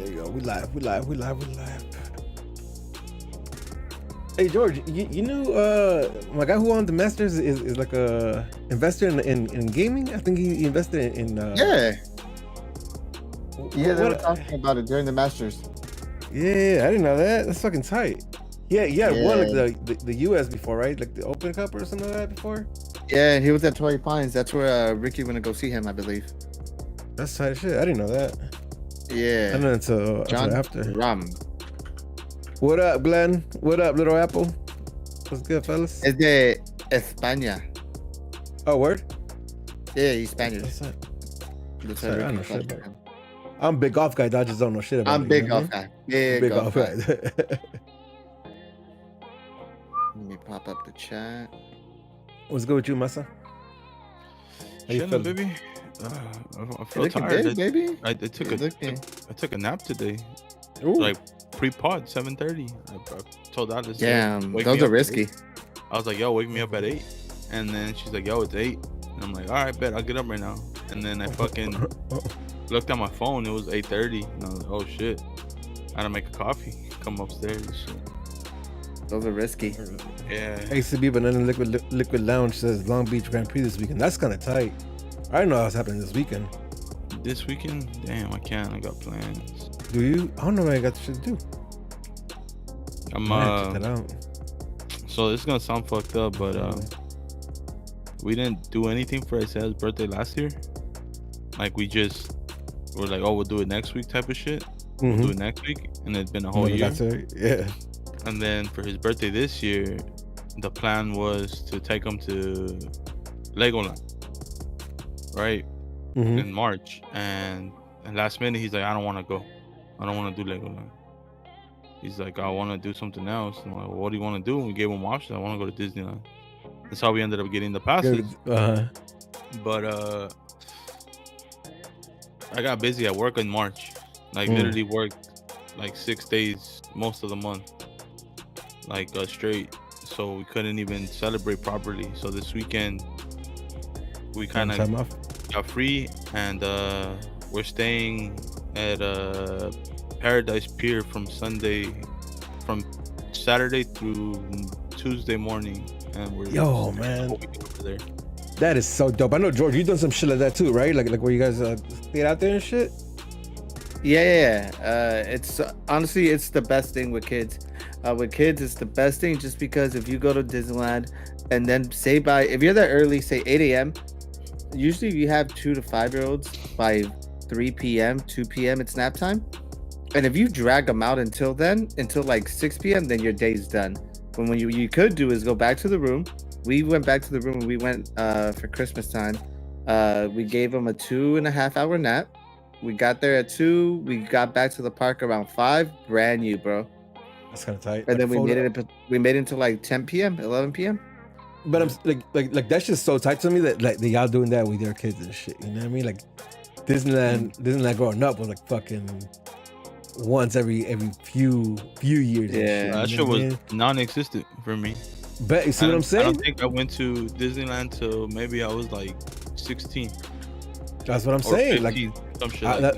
There you go. We live. Hey George, you knew my guy who won the Masters is like a investor in gaming. I think he invested in Yeah, they were talking about it during the Masters. Yeah, I didn't know that. That's fucking tight. Yeah, won like the US before, right? Like the Open Cup or something like that before. Yeah, he was at Torrey Pines. That's where Ricky went to go see him, I believe. That's tight as shit. I didn't know that. Yeah. I know until after. Ram. What up, Glenn? What up, Little Apple? What's good, fellas? Es de España. Oh, word? Yeah, he's Spanish. That's I don't know shit about him. I'm a big golf guy. I just don't know shit about I'm big golf guy. Yeah, big golf guy. Let me pop up the chat. What's good with you, Massa? How you feeling, baby? I feel tired. Baby. I took a nap today. Ooh. Like pre-pod, 7:30. I told Alice. Damn, those are risky. I was like, yo, wake me up at 8. And then she's like, yo, it's 8. And I'm like, all right, bet, I'll get up right now. And then I fucking looked at my phone. It was 8:30. And I was like, oh shit. I had to make a coffee. Come upstairs and shit. Those are risky. Yeah. ACB Banana Liquid Lounge says Long Beach Grand Prix this weekend. That's kind of tight. I didn't know what's happening this weekend. This weekend? Damn, I can't. I got plans. Do you? I don't know what I got shit to do. I'm check that out. So this is gonna sound fucked up, but we didn't do anything for Isaiah's birthday last year. Like we're like, oh, we'll do it next week type of shit. We'll do it next week, and it's been a whole year. Yeah. And then for his birthday this year, the plan was to take him to Legoland, right? In March, and last minute he's like, I don't want to go. I don't want to do Legoland. He's like, I want to do something else. And I'm like, well, what do you want to do? And we gave him options. I want to go to Disneyland. That's how we ended up getting the passes. But I got busy at work in March. Like literally worked like 6 days most of the month, like straight. So we couldn't even celebrate properly. So this weekend we kind of got free, and we're staying at Paradise Pier from Saturday through Tuesday morning, and we're man, over there. That is so dope. I know, George, you done some shit like that too, right? Like where you guys stayed out there and shit. Yeah. It's honestly, it's the best thing with kids. With kids, it's the best thing just because if you go to Disneyland and then if you're there early, say 8 a.m., usually you have 2 to 5 year olds by 3 p.m., 2 p.m. it's nap time. And if you drag them out until like 6 p.m., then your day's done. When what you could do is go back to the room. We went back to the room and we went for Christmas time. We gave them a 2.5 hour nap. We got there at 2. We got back to the park around 5. Brand new, bro. That's kind of tight. And then we made it until like 10 p.m., 11 p.m. But I'm like that's just so tight to me that like y'all doing that with your kids and shit. You know what I mean? Like Disneyland growing up was like fucking once every few years. Yeah, that shit was non-existent for me. But you see what I'm saying? I don't think I went to Disneyland till maybe I was like 16. That's what I'm saying. 15, like some shit like that.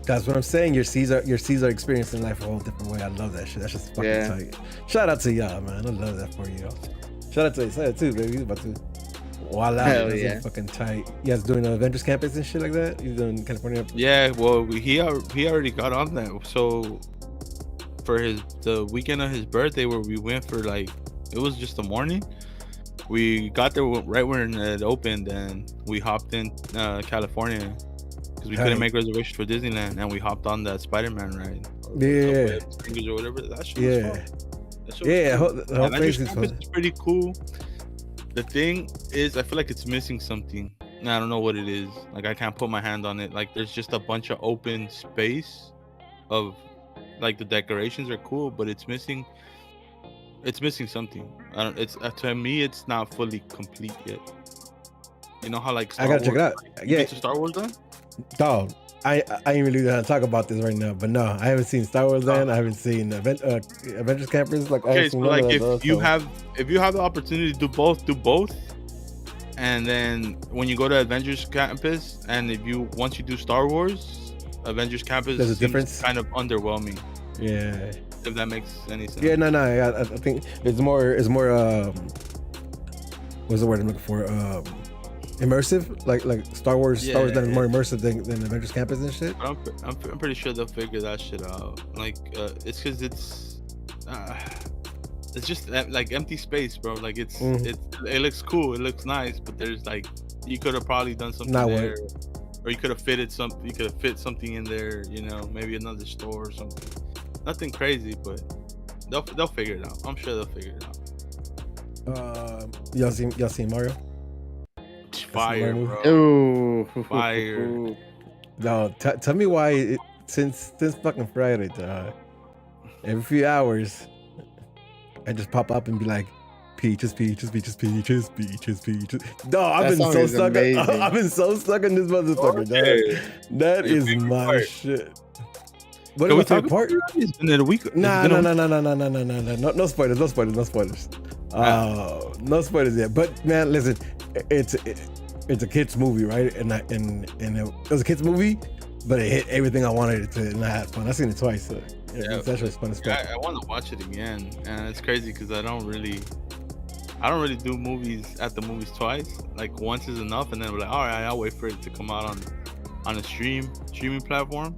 That's what I'm saying. Your Caesar experiencing life a whole different way. I love that shit. That's just fucking tight. Shout out to y'all, man. I love that for you. Shout out to Isaiah too, baby. He's about to voila. Hell yeah. Fucking tight. You guys doing Avengers campus and shit like that? You doing California? Yeah, well, he already got on that. So for the weekend of his birthday, where we went for like, it was just the morning. We got there right when it opened, and we hopped in California because we couldn't make reservations for Disneyland, and we hopped on that Spider-Man ride. Or whatever. That shit was fun. It's pretty cool. The thing is, I feel like it's missing something. I don't know what it is. Like I can't put my hand on it. Like there's just a bunch of open space of like the decorations are cool, but it's missing something. To me, it's not fully complete yet. You know how like I gotta check it out. Yeah, to Star Wars then? Dog. I ain't really gonna talk about this right now, but no, I haven't seen Star Wars Land. I haven't seen Avengers Campers. Like, okay, so like if you have the opportunity to do both, and then when you go to Avengers Campus, and once you do Star Wars, Avengers Campus There's a seems difference? kind of underwhelming. Yeah. If that makes any sense. Yeah, no. I think it's more. What's the word I'm looking for? Immersive, like Star Wars. Star Wars is more immersive than Avengers Campus and shit. I'm pretty sure they'll figure that shit out. Like, it's because it's just like empty space, bro. Like it looks cool, it looks nice, but there's like you could have probably done something there, or you could have fit something in there. You know, maybe another store or something. Nothing crazy, but they'll figure it out. I'm sure they'll figure it out. Y'all seen Mario? Fire, bro. Ooh. Fire. No, tell me why since fucking Friday, every few hours, I just pop up and be like, peaches. No, I've been so stuck. I've been so stuck in this motherfucker, dog. That is my shit. What Can is we my talk favorite part? It's been a week. No. No spoilers. No spoilers yet. But man, listen, it's a kids movie, right? And it was a kids movie, but it hit everything I wanted it to, and I had fun. I've seen it twice, so it's actually fun as fuck. I want to watch it again, and it's crazy because I don't really do movies at the movies twice. Like once is enough, and then we're like, all right, I'll wait for it to come out on a streaming platform.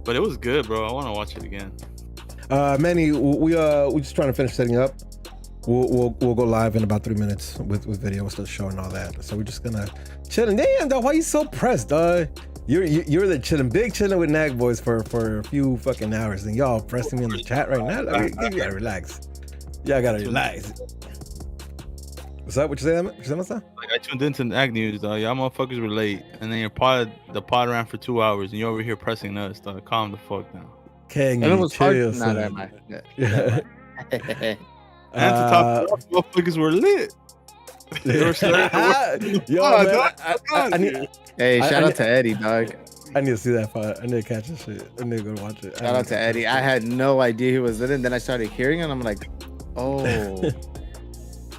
But it was good, bro. I want to watch it again. Manny, we're just trying to finish setting up. We'll go live in about 3 minutes with video with the show and all that. So we're just gonna chill. Damn, dog, why you so pressed, dog? You're the chilling with Nag Boys for a few fucking hours, and y'all pressing me in the chat right now. Like, you gotta relax. Y'all gotta relax. What's up? What you saying? Like, I tuned into the Ag News, dog. Y'all motherfuckers were late, and then the pod ran for 2 hours, and you're over here pressing us, dog. Calm the fuck down. Can you chill, son? And to top off, motherfuckers were lit. Hey, shout out to Eddie, dog. I need to see that part. I need to catch this shit. I need to go watch it. Shout out to Eddie. I had no idea he was lit, and then I started hearing it, and I'm like, oh.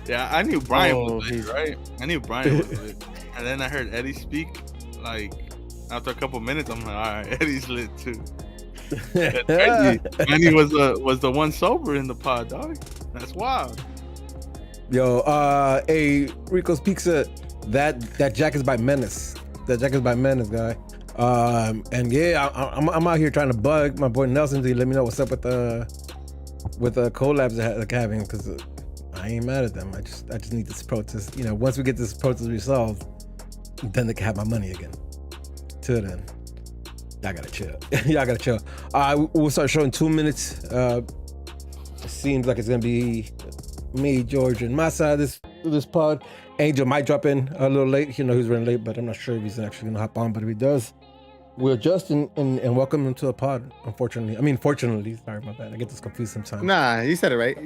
Yeah, I knew Brian was lit, right? I knew Brian was lit. And then I heard Eddie speak. Like, after a couple minutes, I'm like, all right, Eddie's lit too. Eddie was the one sober in the pod, dog. That's wild. Yo, Rico's Pizza. That Jack is by Menace. That Jack is by Menace, guy. And yeah, I'm out here trying to bug my boy Nelson to let me know what's up with the collabs they're having, because I ain't mad at them. I just need this protest. You know, once we get this protest resolved, then they can have my money again. Till then, y'all gotta chill. We'll start showing 2 minutes. It seems like it's gonna be me, George, and my side of this pod. Angel might drop in a little late. You know, he's running late, but I'm not sure if he's actually gonna hop on. But if he does, we'll adjust and welcome him to the pod. Fortunately, sorry about that. I get this confused sometimes. Nah, you said it right.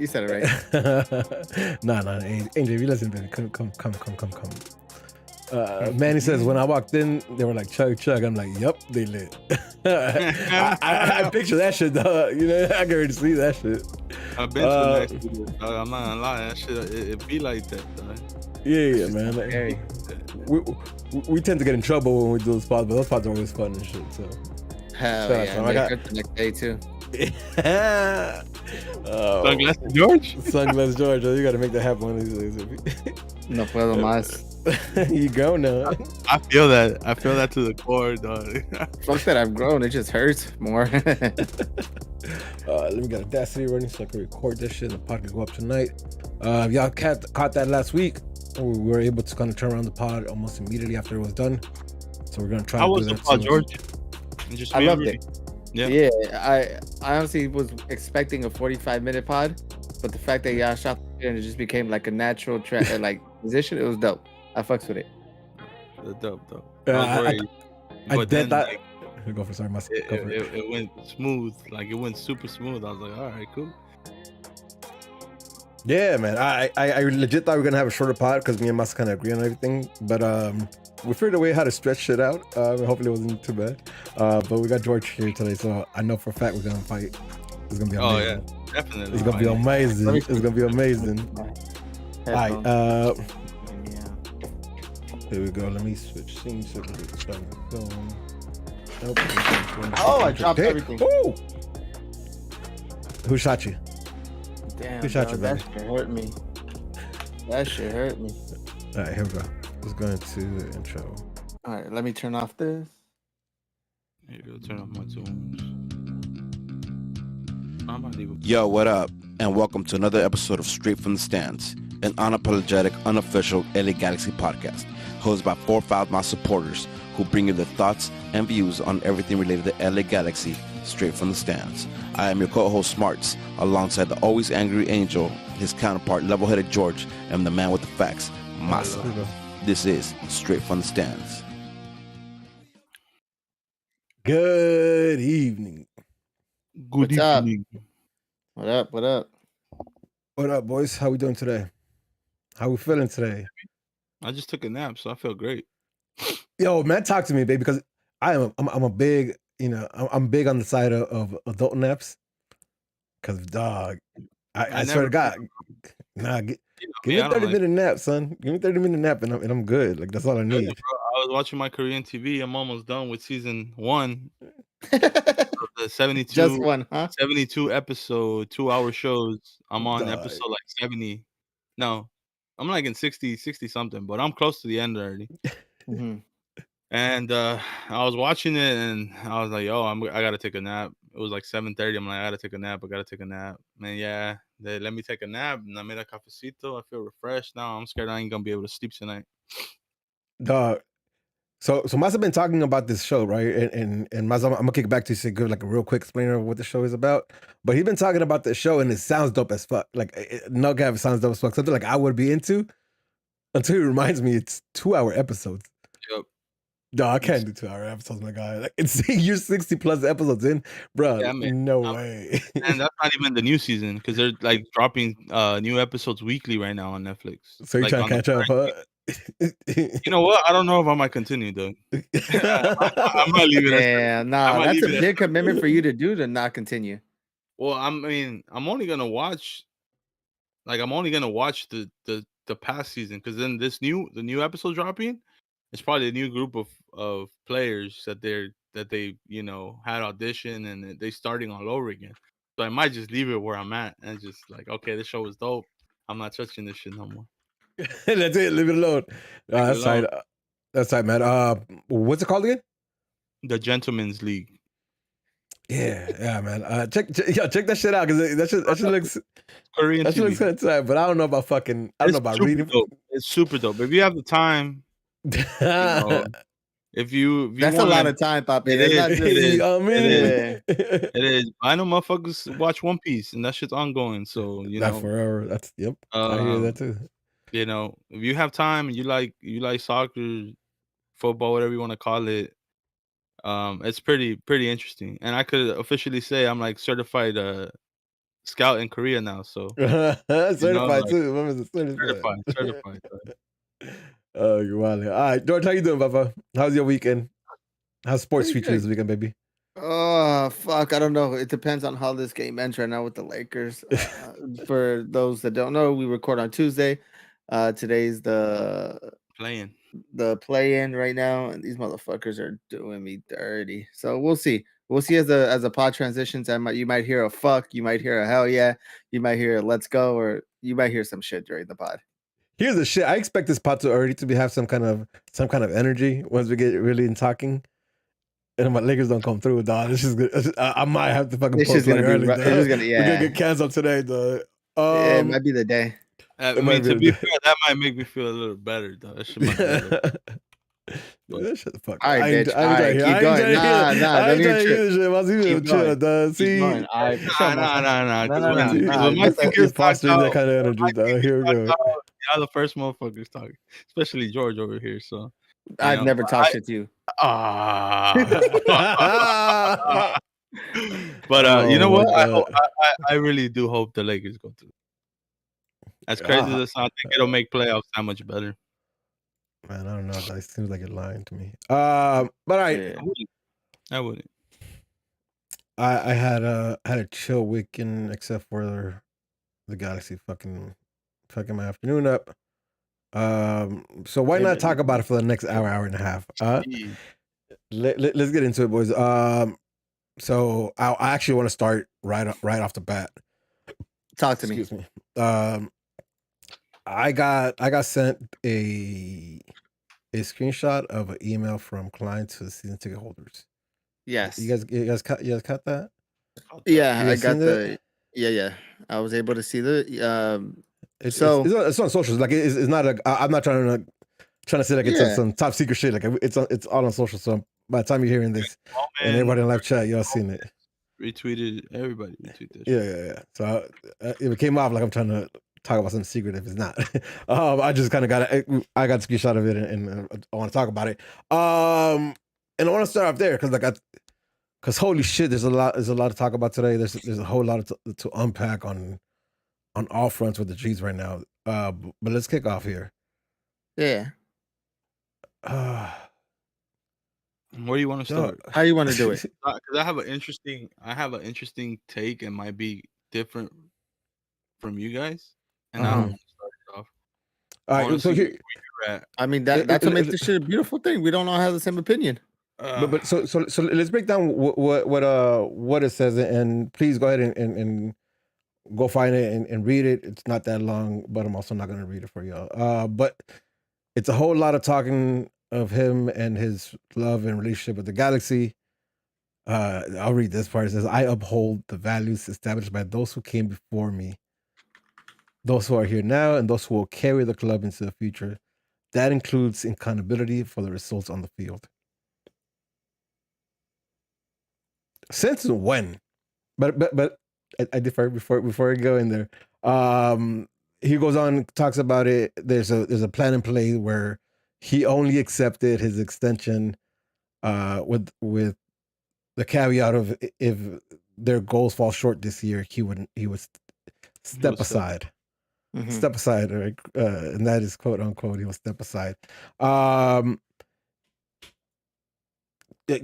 Nah, Angel, if you listen, baby, come. Manny says, when I walked in, they were like, chug. I'm like, yep, they lit. I picture that shit, dog. You know, I can already see that shit. I've been to next to it, dog. I'm not gonna lie, that shit, it be like that, dog. Yeah, man. Like, we tend to get in trouble when we do those pods, but those pods are always fun and shit. So hell yeah, I got the next day too. Sunglasses George. Sunglasses George. You got to make that happen one of these days. No puedo más. You go now. I feel that to the core, dog. Fuck that, I've grown. It just hurts more. Let me get Audacity running so I can record this shit and the pod can go up tonight. Y'all caught that last week. We were able to kind of turn around the pod almost immediately after it was done. So we're gonna try. How to do was that the pod, soon. George? I loved it. Yeah. I honestly was expecting a 45-minute pod, but the fact that y'all shot and it just became like a natural position, it was dope. I fucks with it. Dope. I did that. Go for sorry, it went smooth. Like it went super smooth. I was like, all right, cool. Yeah, man. I legit thought we were gonna have a shorter pod because me and Mas kind of agree on everything, but we figured a way how to stretch shit out. Hopefully it wasn't too bad. But we got George here today, so I know for a fact we're gonna fight. It's gonna be amazing. Oh yeah, definitely. It's gonna be amazing. It's gonna be amazing. All right. Here we go. Let me switch scenes so we can start going. Nope. Oh, I dropped everything. Ooh! Who shot you? Damn, Who shot you, that buddy? shit hurt me. That shit hurt me. All right, here we go. Let's go into the intro. All right, let me turn off this. Here you go, turn off my tunes. Yo, what up? And welcome to another episode of Straight from the Stands, an unapologetic, unofficial LA Galaxy podcast, hosted by 4 my supporters who bring you their thoughts and views on everything related to LA Galaxy, straight from the stands. I am your co-host Smarts, alongside the always angry Angel, his counterpart level-headed George, and the man with the facts, Masa. This is Straight from the Stands. Good evening. Good evening. What up? What up? What up, boys? How we doing today? How we feeling today? I just took a nap, so I feel great. Yo, man, talk to me, baby, because I'm a big, I'm big on the side of adult naps. Cause dog, I swear to God, give me a 30-minute nap, son. Give me a 30-minute nap, and I'm good. Like that's all I need. Bro, I was watching my Korean TV. I'm almost done with season 1 of the 72. Just one, huh? 72 episode, 2-hour shows. I'm on episode like 70. No, I'm like in 60 something, but I'm close to the end already. Mm-hmm. And I was watching it, and I was like, "Yo, I gotta take a nap." It was like 7:30. I'm like, "I gotta take a nap. I gotta take a nap." Man, yeah, they let me take a nap, and I made a cafecito. I feel refreshed now. I'm scared I ain't gonna be able to sleep tonight. Dog. So Masa been talking about this show, right? And Masa, I'm gonna kick it back to you to give like a real quick explainer of what the show is about. But he's been talking about the show, and it sounds dope as fuck. Like Nugget sounds dope as fuck. Something like I would be into. Until he reminds me, it's 2-hour episodes. Yep. No, I can't do 2-hour episodes, my guy. Like you're 60 plus episodes in, bro. Yeah, no way. And that's not even the new season because they're like dropping new episodes weekly right now on Netflix. So you're trying to catch up, huh? You know what? I don't know if I might continue, though. I might leave it. Yeah, nah, that's a big commitment for you to do to not continue. Well, I mean, I'm only gonna watch the past season because then the new episode dropping. It's probably a new group of players that they had audition and they starting all over again. So I might just leave it where I'm at and just like, okay, this show is dope. I'm not touching this shit no more. That's it. Leave it alone. That's tight. That's tight, man. What's it called again? The Gentleman's League. Yeah, man. Check that shit out because that shit looks Korean. That shit looks kind of tight, but I don't know about fucking. I don't know about reading. Dope. It's super dope. If you have the time. If you that's a lot of time, Papi. It is. I know motherfuckers watch One Piece and that shit's ongoing. So that forever. That's yep. I hear that too. If you have time and you like soccer, football, whatever you want to call it, it's pretty interesting. And I could officially say I'm like certified scout in Korea now. So certified too. Remember the certified. Oh, you're wild. All right, George, how you doing, Papa? How's your weekend? How's sports treat you this weekend, baby? Oh, fuck. I don't know. It depends on how this game ends right now with the Lakers. For those that don't know, we record on Tuesday. Today's the play-in right now, and these motherfuckers are doing me dirty. So we'll see. We'll see as the pod transitions. You might hear a fuck, you might hear a hell yeah, you might hear a let's go, or you might hear some shit during the pod. Here's the shit. I expect this pod to already have some kind of energy once we get really in talking. And my Lakers don't come through, dog. This is good. I might have to fucking post like early. We're gonna get canceled today, dog. It might be the day. To be fair, that might make me feel a little better, though. That shit might be better. Shut the fuck up. All right, bitch. All right, keep going. Nah, don't even trip. You're fostering that kind of energy, dog. Here we go. Y'all the first motherfuckers talking, especially George over here. So I've never talked shit to you. But you know what? I really do hope the Lakers go through. As crazy as it sounds, I think it'll make playoffs that much better. Man, I don't know. That seems like you're lying to me. But all right. I wouldn't. I had a chill weekend except for the Galaxy fucking my afternoon up. So why not talk about it for the next hour and a half? Let's get into it, boys. So I actually want to start right off the bat. Talk to me. Excuse me. I got sent a screenshot of an email from clients to season ticket holders. Yes. You guys caught that? Yeah, You I guys got seen the. Yeah. I was able to see the. It's on socials. Like it's not like I'm not trying to say like it's some top secret shit. Like it's all on social. So by the time you're hearing this, and everybody in live chat, y'all seen it. Retweeted. Everybody retweeted that. Yeah. So it came off like I'm trying to talk about something secret if it's not. I just kind of I got a screenshot of it and I want to talk about it. And I want to start off there because holy shit, there's a lot to talk about today. There's a whole lot to unpack on all fronts with the G's right now. But let's kick off here. Yeah. Where do you want to start? How you want to do it? Because I have an interesting take and might be different from you guys, and I don't want to start it off. All right, so here, I mean that's what makes this shit a beautiful thing. We don't all have the same opinion. But so let's break down what it says, and please go ahead and go find it and read it. It's not that long, but I'm also not going to read it for y'all. But it's a whole lot of talking of him and his love and relationship with the galaxy. I'll read this part. It says, I uphold the values established by those who came before me, those who are here now, and those who will carry the club into the future. That includes accountability for the results on the field. Since when? But I defer before I go in there. He goes on, talks about it. There's a plan in play where he only accepted his extension with the caveat of if their goals fall short this year, he would step aside. Mm-hmm. Step aside, right? And that is quote unquote, he will step aside.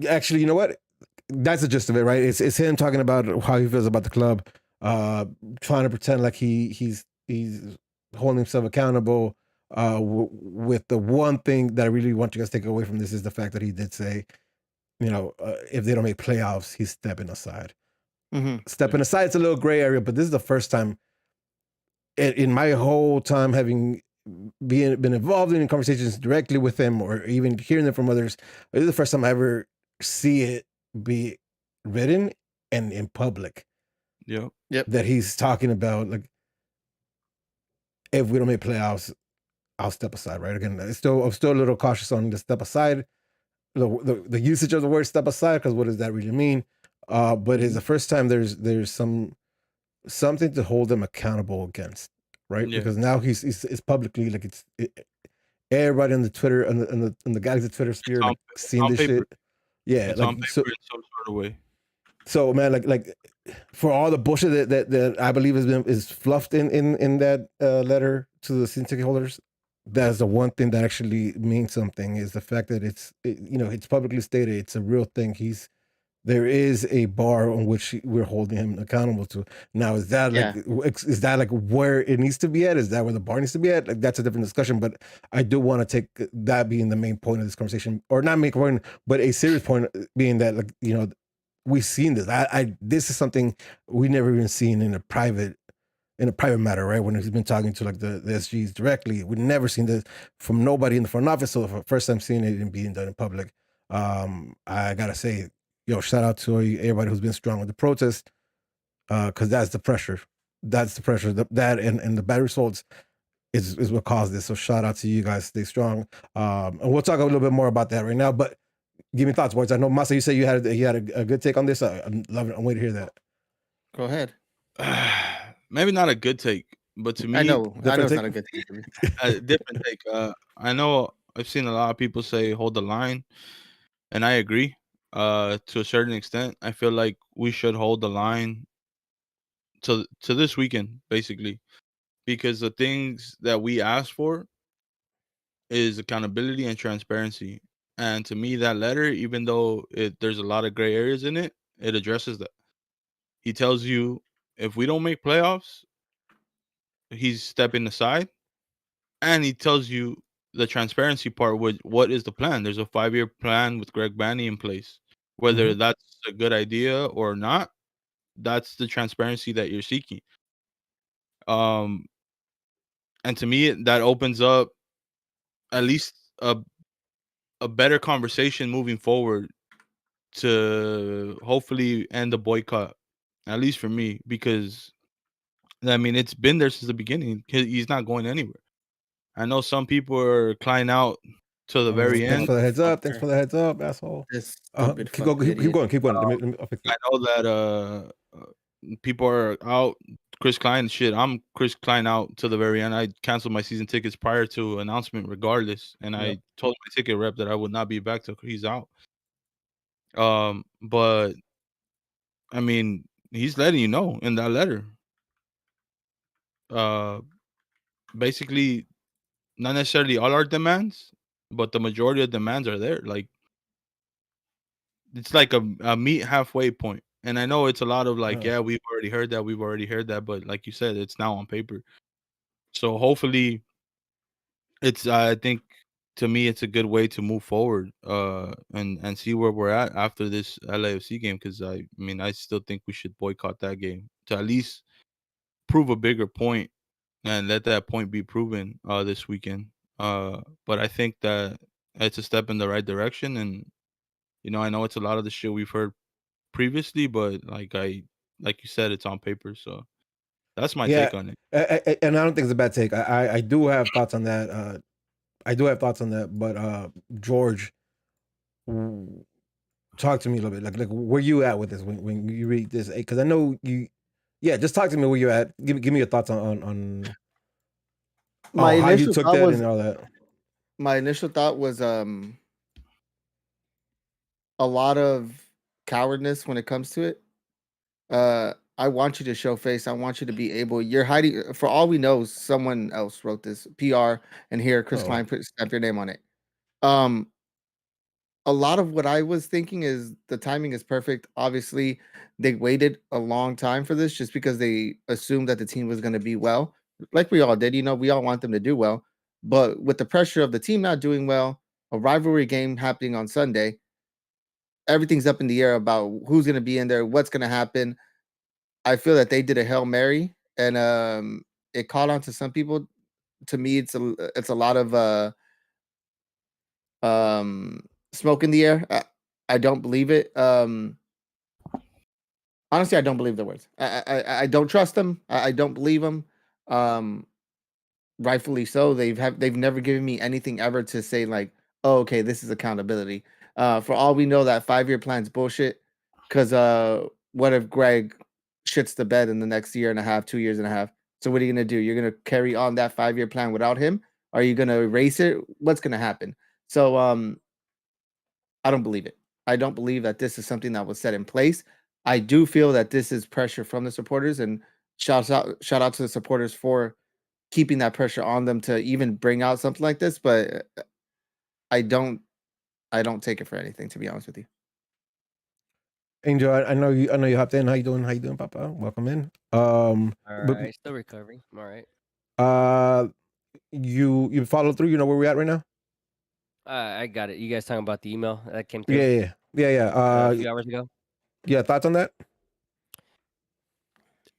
Actually, you know what? That's the gist of it, right? It's him talking about how he feels about the club, trying to pretend like he's holding himself accountable. With the one thing that I really want you guys to take away from this is the fact that he did say, if they don't make playoffs, he's stepping aside. Mm-hmm. Stepping aside, it's a little gray area, but this is the first time in my whole time having been involved in conversations directly with him or even hearing them from others. This is the first time I ever see it be written and in public. Yep. That he's talking about, like, if we don't make playoffs, I'll step aside. Right. Again, I'm still a little cautious on the step aside, the usage of the word step aside, because what does that really mean? But it's the first time there's something to hold them accountable against, right? Yeah. Because now he's publicly, like, everybody on the Twitter and the Galaxy Twitter sphere like seeing this shit. Yeah, it's like on paper in some sort of way. So man, like for all the bullshit that I believe is fluffed in that letter to the season ticket holders, that's the one thing that actually means something, is the fact that it's publicly stated, it's a real thing. There is a bar on which we're holding him accountable to. Now, is that like where it needs to be at? Is that where the bar needs to be at? Like, that's a different discussion. But I do want to take that being the main point of this conversation, or not main point, but a serious point being that, like, we've seen this. This is something we never even seen in a private matter, right? When he's been talking to like the SGs directly, we've never seen this from nobody in the front office. So for the first time seeing it and being done in public, I gotta say, shout out to everybody who's been strong with the protest, because that's the pressure. That's the pressure. That and the bad results is what caused this. So shout out to you guys. Stay strong. And we'll talk a little bit more about that right now. But give me thoughts, boys. I know, Masa, you said you had a good take on this. I'm loving it. I'm waiting to hear that. Go ahead. Maybe not a good take, but to me, I know it's not a good take. A different take. I know I've seen a lot of people say hold the line, and I agree. To a certain extent, I feel like we should hold the line to this weekend, basically, because the things that we asked for is accountability and transparency. And to me, that letter, even though there's a lot of gray areas in it, it addresses that. He tells you if we don't make playoffs, he's stepping aside, and he tells you the transparency part. What is the plan? There's a 5-year plan with Greg Banny in place. Whether Mhm. that's a good idea or not, that's the transparency that you're seeking. Um, and to me, that opens up at least a better conversation moving forward to hopefully end the boycott. At least for me, because I mean it's been there since the beginning. He's not going anywhere. I know some people are crying out to the very Thanks end. for the heads up. Thanks Motherfucker. for the heads up, asshole. This stupid Keep going. fucking Keep idiot. going. Keep going. I'll fix I it. know that people are out. Chris Klein, shit. I'm Chris Klein out to the very end. I canceled my season tickets prior to announcement, regardless, and Yep. I told my ticket rep that I would not be back till he's out. But I mean, he's letting you know in that letter. Uh, Basically, not necessarily all our demands, but the majority of demands are there. Like it's like a meet halfway point. And I know it's a lot of like, Uh, yeah, we've already heard that, but like you said, it's now on paper. So hopefully, it's I think to me it's a good way to move forward, and see where we're at after this LAFC game. Because I mean, I still think we should boycott that game to at least prove a bigger point and let that point be proven this weekend. But I think that it's a step in the right direction, and I know it's a lot of the shit we've heard previously, but like you said, it's on paper. So that's my yeah, take on it. and I don't think it's a bad take. I do have thoughts on that. I do have thoughts on that, but George, talk to me a little bit. Like where you at with this when you read this? Because I know you. Yeah, just talk to me where you at. Give me your thoughts My on how you initial took thought that was and all that. a lot of cowardness when it comes to it. I want you to show face. I want you to be able. You're hiding. For all we know, someone else wrote this PR, and here Chris Oh, Klein stamp your name on it. Um, a lot of what I was thinking is the timing is perfect. Obviously, they waited a long time for this just because they assumed that the team was going to be well, like we all did. We all want them to do well, but with the pressure of the team not doing well, a rivalry game happening on Sunday, everything's up in the air about who's going to be in there, what's going to happen. I feel that they did a Hail Mary, and it caught on to some people. To me, it's a lot of smoke in the air. I don't believe it. Honestly, I don't believe their words. I don't trust them. I don't believe them. Um, Rightfully so. They've never given me anything ever to say like, oh, okay, this is accountability. For all we know, that 5-year plan's bullshit. Because what if Greg shits the bed in the next year and a half, 2 years and a half? So what are you gonna do? You're gonna carry on that 5-year plan without him? Are you gonna erase it? What's gonna happen? So I don't believe it. I don't believe that this is something that was set in place. I do feel that this is pressure from the supporters, and shout out to the supporters for keeping that pressure on them to even bring out something like this. But I don't I don't take it for anything, to be honest with you. Angel, I know you. I know you hopped in. How you doing? How you doing, Papa? Welcome in. All But right, still recovering. I'm all right. uh, you follow through. You know where we're at right now. I got it. You guys talking about the email that came through Yeah. a few hours ago? Yeah. Thoughts on that?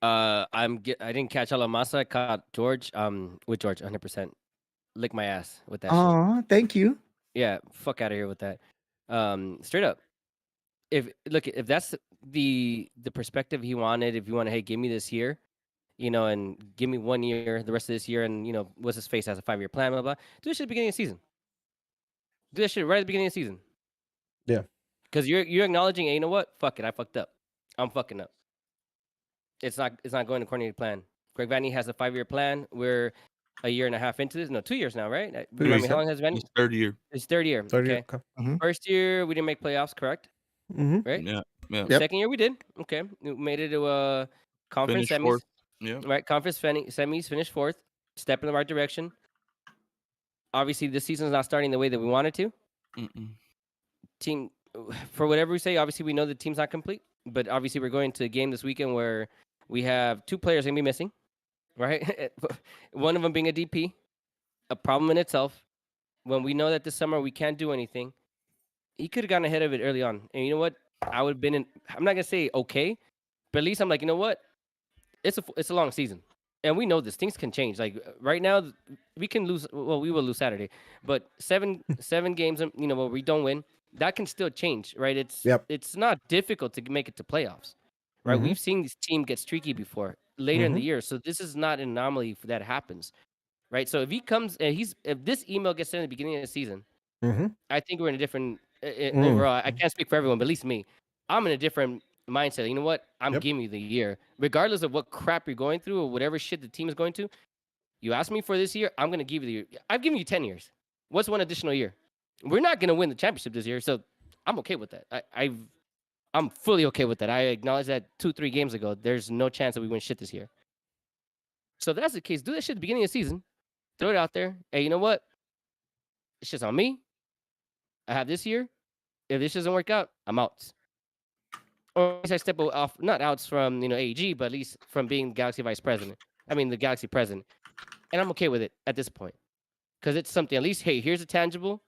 I didn't catch Alamasa. I caught George. With George, 100%. Lick my ass with that shit. Oh, thank you. Yeah, fuck out of here with that. Straight up. If that's the perspective he wanted, if you want to, hey, give me this year, and give me 1 year, the rest of this year, and what's his face has a 5-year plan, blah blah. Do this shit at the beginning of the season. Do that shit right at the beginning of the season. Yeah. Because you're acknowledging, hey, you know what? Fuck it, I fucked up. I'm fucking up. It's not going according to plan. Greg Vanny has a 5-year plan. We're a year and a half into this. No, 2 years now, right? Remind me, how long has Vanny? His third year. His third year. Okay. Mhm. First year we didn't make playoffs, correct? Mm-hmm. Right? Yeah. Yep. Second year we did. Okay. We made it to a conference Finished semis. fourth. Yeah. Right? Conference semis, finished fourth. Step in the right direction. Obviously, this season's not starting the way that we wanted to. Mm-mm. Team, for whatever we say, obviously we know the team's not complete, but obviously we're going to a game this weekend where we have 2 players going to be missing, right? One of them being a DP, a problem in itself. when we know that this summer we can't do anything, he could have gotten ahead of it early on. And you know what? I would have been in. I'm not gonna say okay, but at least I'm like, you know what? It's a long season, and we know this. Things can change. Like right now, we can lose. Well, we will lose Saturday, but seven games. Where we don't win, that can still change, right? Yep. It's not difficult to make it to playoffs, right? We've seen this team get streaky before later in the year, so this is not an anomaly for that happens, right? So if he comes and if this email gets sent at the beginning of the season, I think we're in a different overall. I can't speak for everyone, but at least me, I'm in a different mindset. You know what? I'm giving you the year, regardless of what crap you're going through or whatever shit the team is going to. You asked me for this year, I'm gonna give you the year. I've given you 10 years. What's one additional year? We're not gonna win the championship this year, so I'm okay with that. I'm fully okay with that. I acknowledge that 2-3 games ago. There's no chance that we win shit this year. So if that's the case, do that shit at the beginning of the season. Throw it out there. Hey, you know what? It's just on me. I have this year. If this doesn't work out, I'm out. Or at least I step off, not out from AEG, but at least from being Galaxy vice president. I mean the Galaxy president, and I'm okay with it at this point because it's something. At least, hey, here's a tangible.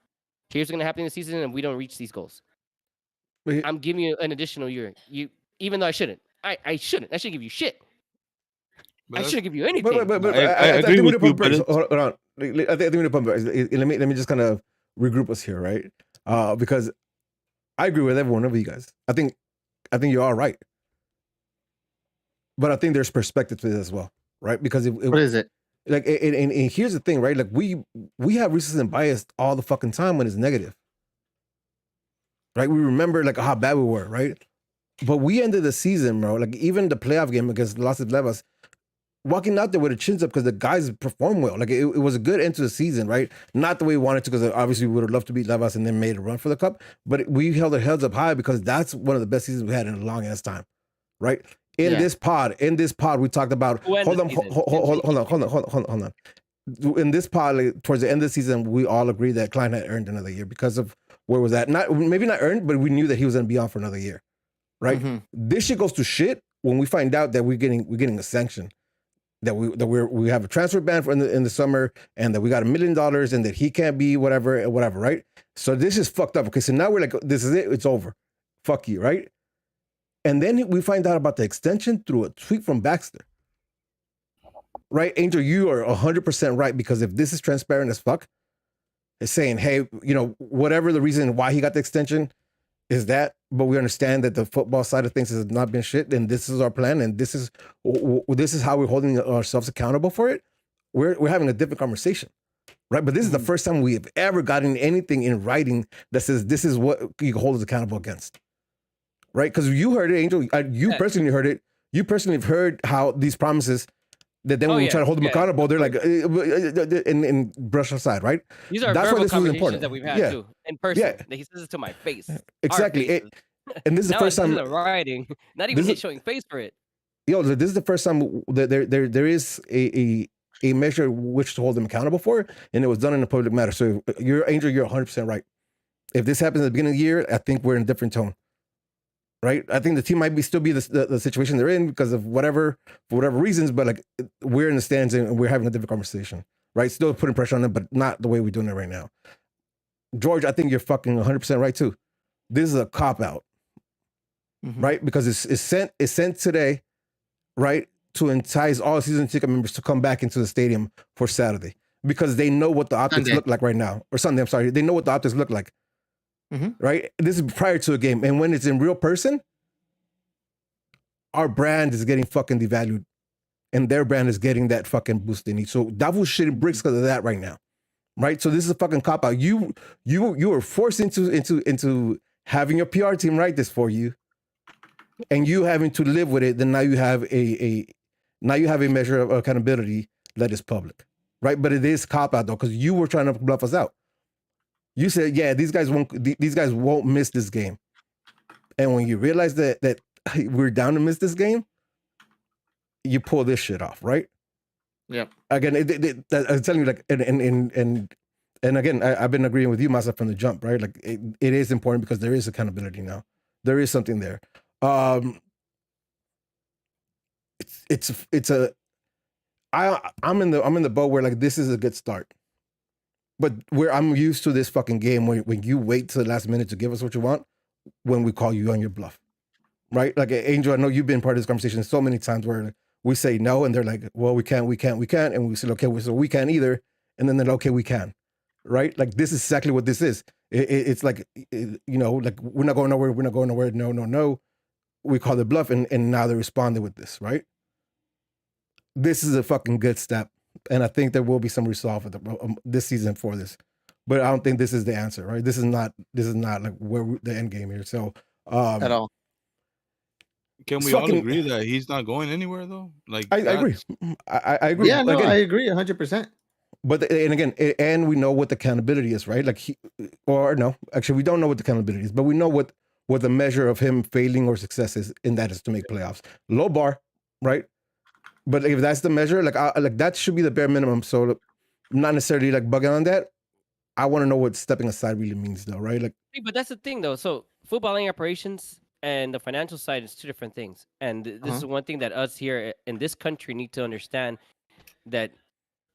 Here's what's gonna happen in the season, and we don't reach these goals. I'm giving you an additional year. Even though I shouldn't. I shouldn't. I shouldn't give you shit. I shouldn't give you anything. But I agree with you. But hold on. I think we need to pump. Let me just kind of regroup us here, right? Because I agree with every one of you guys. I think you're all right, but I think there's perspective to this as well, right? Because what is it? Like, and here's the thing, right? Like we have recency bias all the fucking time when it's negative, right? We remember like how bad we were, right? But we ended the season, bro. Like even the playoff game against Las Vegas, walking out there with a chins up because the guys performed well. Like it was a good end to the season, right? Not the way we wanted to, because obviously we would have loved to beat Levas and then made a run for the cup. But we held our heads up high because that's one of the best seasons we had in a long ass time, right? In this pod, we talked about. Hold on. In this pod, like, towards the end of the season, we all agreed that Klein had earned another year because of where was that. Maybe not earned, but we knew that he was going to be on for another year, right? This shit goes to shit when we find out that we're getting a sanction. That we have a transfer ban in the summer, and that we got $1 million, and that he can't be whatever, right? So this is fucked up. Okay, so now we're like, this is it, it's over. Fuck you, right? And then we find out about the extension through a tweet from Baxter. Right, Angel, you are 100% right, because if this is transparent as fuck, it's saying, hey, whatever the reason why he got the extension is that, but we understand that the football side of things has not been shit, and this is our plan, and this is how we're holding ourselves accountable for it. We're having a different conversation, right? But this is the first time we have ever gotten anything in writing that says this is what you hold us accountable against, right? Because you heard it, Angel. You personally heard it. You personally have heard how these promises that then when we try to hold them accountable, they're like and brush aside, right? These are verbal conversations that we've had too in person. That he says it to my face. Exactly. And this is the first time. This is writing, not even showing face for it. This is the first time that there is a measure which to hold them accountable for, and it was done in a public matter. So Angel, you're 100% right. If this happens at the beginning of the year, I think we're in a different tone. Right, I think the team might still be the situation they're in because of for whatever reasons, but like we're in the stands and we're having a different conversation, right? Still putting pressure on them, but not the way we're doing it right now. George, I think you're fucking 100% right too. This is a cop out, right? Because it's sent today, right, to entice all season ticket members to come back into the stadium for Saturday because they know what the optics look like right now, or Sunday. I'm sorry, they know what the optics look like. Right? This is prior to a game. And when it's in real person, our brand is getting fucking devalued. And their brand is getting that fucking boost they need. So Davos shitting bricks because of that right now. Right? So this is a fucking cop out. You were forced into having your PR team write this for you. And you having to live with it. Then now you have a measure of accountability that is public. Right? But it is cop out though, because you were trying to bluff us out. You said, yeah, these guys won't miss this game. And when you realize that we're down to miss this game, you pull this shit off, right? Yeah. Again, I'm telling you, like, and again, I've been agreeing with you, myself, from the jump, right? Like, it is important because there is accountability now. There is something there. I'm in the boat where like this is a good start. But I'm used to this fucking game when you wait to the last minute to give us what you want when we call you on your bluff, right? Like Angel, I know you've been part of this conversation so many times where we say no and they're like, well, we can't, and we say, okay, so we can't either, and then they're like, okay, we can, right? Like this is exactly what this is. It's like like we're not going nowhere, no. We call it bluff, and now they're responding with this, right? This is a fucking good step, and I think there will be some resolve this season for this, but I don't think this is the answer, right? This is not like the end game here. So at all. Can we all agree that he's not going anywhere though? Like I agree. I agree. Yeah, no, I agree 100%. But and again, and we know what the accountability is, right? Like actually, we don't know what the accountability is, but we know what the measure of him failing or success is, and that is to make playoffs. Low bar, right? But if that's the measure, like that should be the bare minimum. So not necessarily like bugging on that. I want to know what stepping aside really means, though, right? Like, but that's the thing, though. So footballing operations and the financial side is two different things. And this is one thing that us here in this country need to understand, that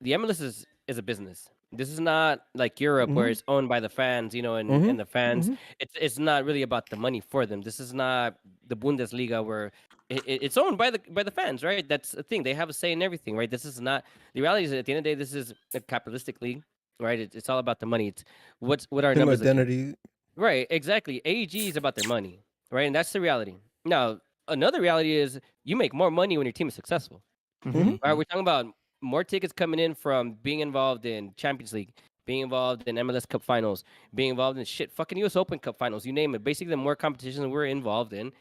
the MLS is a business. This is not like Europe where it's owned by the fans, and the fans. It's not really about the money for them. This is not the Bundesliga where it's owned by the fans, right? That's the thing. They have a say in everything, right? This is not the reality. Is at the end of the day, this is a capitalistic league, right? It's all about the money. It's what our numbers identity. Right, exactly. AEG is about their money, right? And that's the reality. Now, another reality is you make more money when your team is successful. Right? We're talking about more tickets coming in from being involved in Champions League, being involved in MLS Cup finals, being involved in fucking US Open Cup finals, you name it. Basically, the more competitions we're involved in,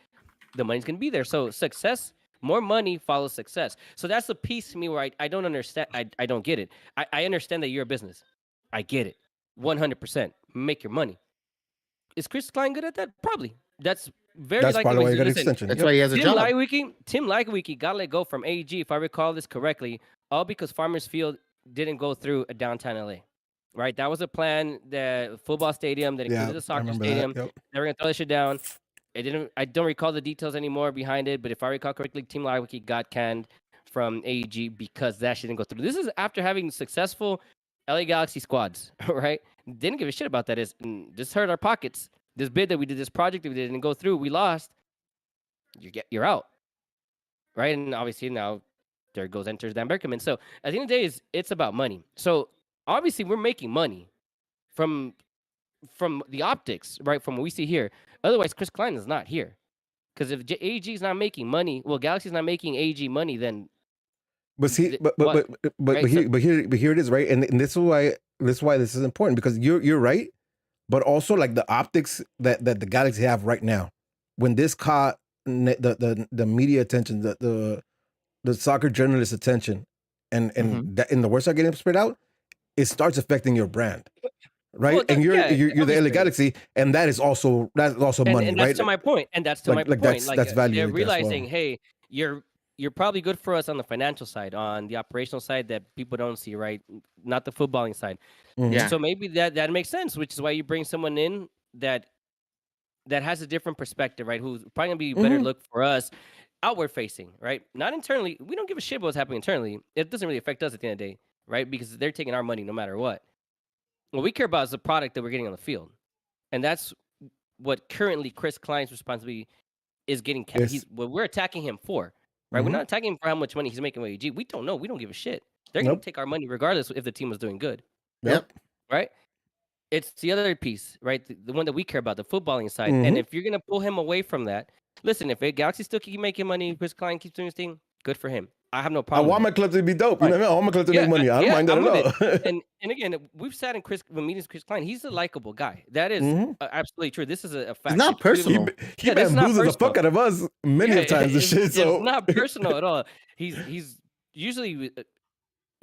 the money's going to be there. So success, more money follows success. So that's the piece to me where I don't understand. I don't get it. I understand that you're a business. I get it. 100%. Make your money. Is Chris Klein good at that? Probably. That's probably why he got extension. That's why he has a job. Tim Lightwiki got let go from AEG, if I recall this correctly, all because Farmers Field didn't go through a downtown LA. Right? That was a plan, the football stadium that included the soccer stadium. They were gonna throw this shit down. I don't recall the details anymore behind it, but if I recall correctly, Tim Lightwiki got canned from AEG because that shit didn't go through. This is after having successful LA Galaxy squads, right? Didn't give a shit about that. This hurt our pockets. This bid that we did, this project that we didn't go through, we lost. You're out, right? And obviously now there enters Dan Berkman. So at the end of the day, it's about money. So obviously we're making money from the optics, right? From what we see here. Otherwise, Chris Klein is not here. Because if AG is not making money, well, Galaxy's not making AG money, then. But see, but here it is, right? And this is why this is important, because you're right, but also like the optics that the Galaxy have right now, when this caught the media attention, the soccer journalist attention, and the words are getting spread out, it starts affecting your brand. Right, well, and you're the LA Galaxy, and that's also money, and that's right? To my point, and that's to my point. That's value. They're realizing, hey, you're probably good for us on the financial side, on the operational side that people don't see, right? Not the footballing side. Yeah. So maybe that makes sense, which is why you bring someone in that has a different perspective, right? Who's probably gonna be better look for us, outward facing, right? Not internally. We don't give a shit about what's happening internally. It doesn't really affect us at the end of the day, right? Because they're taking our money no matter what. What we care about is the product that we're getting on the field. And that's what currently Chris Klein's responsibility is getting. Yes. What we're attacking him for, right? We're not attacking him for how much money he's making with AG. We don't know. We don't give a shit. They're going to take our money regardless if the team was doing good. Yep. Right? It's the other piece, right? The one that we care about, the footballing side. And if you're going to pull him away from that, listen, if Galaxy still keep making money, Chris Klein keeps doing his thing, good for him. I have no problem. I want my club to be dope. You know what I mean? I want my club to make money. I don't mind that at all. And again, we've sat in meetings with Chris Klein. He's a likable guy. That is absolutely true. This is a fact. It's not personal. He bamboozles the fuck out of us many times. This shit. So it's not personal at all. He's usually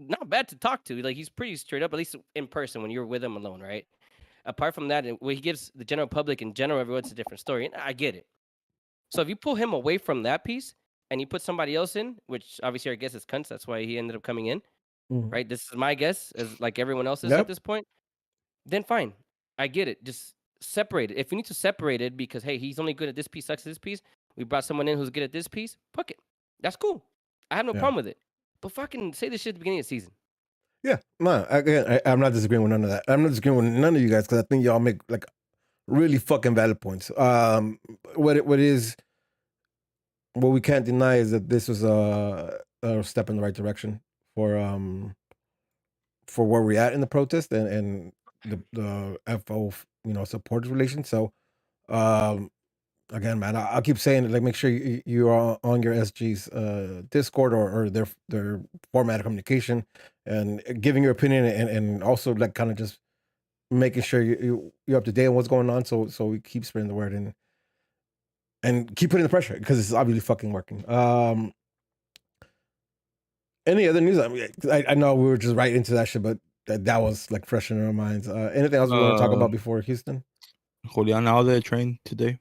not bad to talk to. Like, he's pretty straight up, at least in person when you're with him alone, right? Apart from that, what he gives the general public in general, everyone's a different story. And I get it. So if you pull him away from that piece, and you put somebody else in, which obviously our guess is Kuntz. That's why he ended up coming in, right? This is my guess, as like everyone else's at this point. Then fine, I get it. Just separate it. If you need to separate it because, hey, he's only good at this piece, sucks at this piece. We brought someone in who's good at this piece. Fuck it. That's cool. I have no problem with it. But fucking say this shit at the beginning of the season. Yeah, no, again, I'm not disagreeing with none of that. I'm not disagreeing with none of you guys because I think y'all make like really fucking valid points. What what we can't deny is that this was a step in the right direction for where we're at in the protest and the FO supporters relation. So um, again, man, I'll keep saying it. Like, make sure you are on your SG's Discord or their format of communication and giving your opinion and also like kind of just making sure you're up to date on what's going on. So we keep spreading the word and keep putting the pressure because it's obviously fucking working. Any other news? I mean, I know we were just right into that shit, but that was like fresh in our minds. Anything else we want to talk about before Houston? Julian Alde trained today.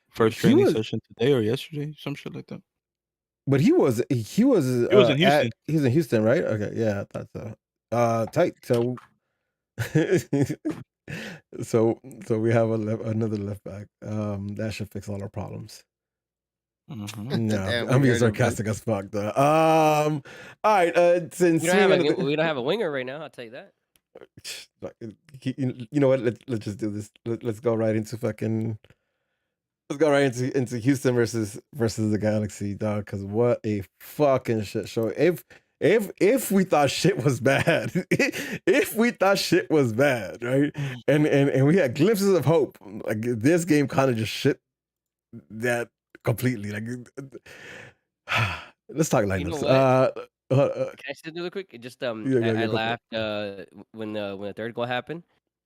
First training session today or yesterday, some shit like that. But he was in Houston. he was in Houston, right? Okay, yeah, I thought so. Tight. So so we have another left back. That should fix all our problems. No, I'm being sarcastic as fuck though. All right. Since we don't have a winger right now, I'll tell you that. You know what? Let's just do this. Let's go right into fucking. Let's go right into Houston versus the Galaxy, dog. Because what a fucking shit show. If we thought shit was bad, if we thought shit was bad, right? And we had glimpses of hope. Like this game kind of just shit that completely. Like let's talk lineups. Can I say really quick? Just I laughed when the third goal happened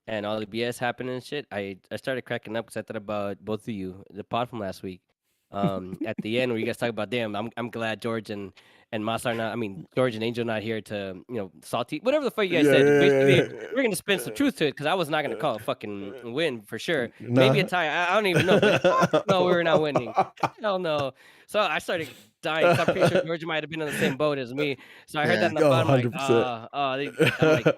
and all the BS happened and shit. I started cracking up because I thought about both of you, the pod from last week. At the end where you guys talk about, damn, I'm glad George and Mas are not. I mean, George and Angel not here to salty whatever the fuck you guys said. Basically, we're gonna spend some truth to it because I was not gonna call a fucking win for sure. Maybe a tie. I don't even know. But no, we were not winning. Hell no. So I started dying. I'm pretty sure George might have been on the same boat as me. So I heard that in the pod. I'm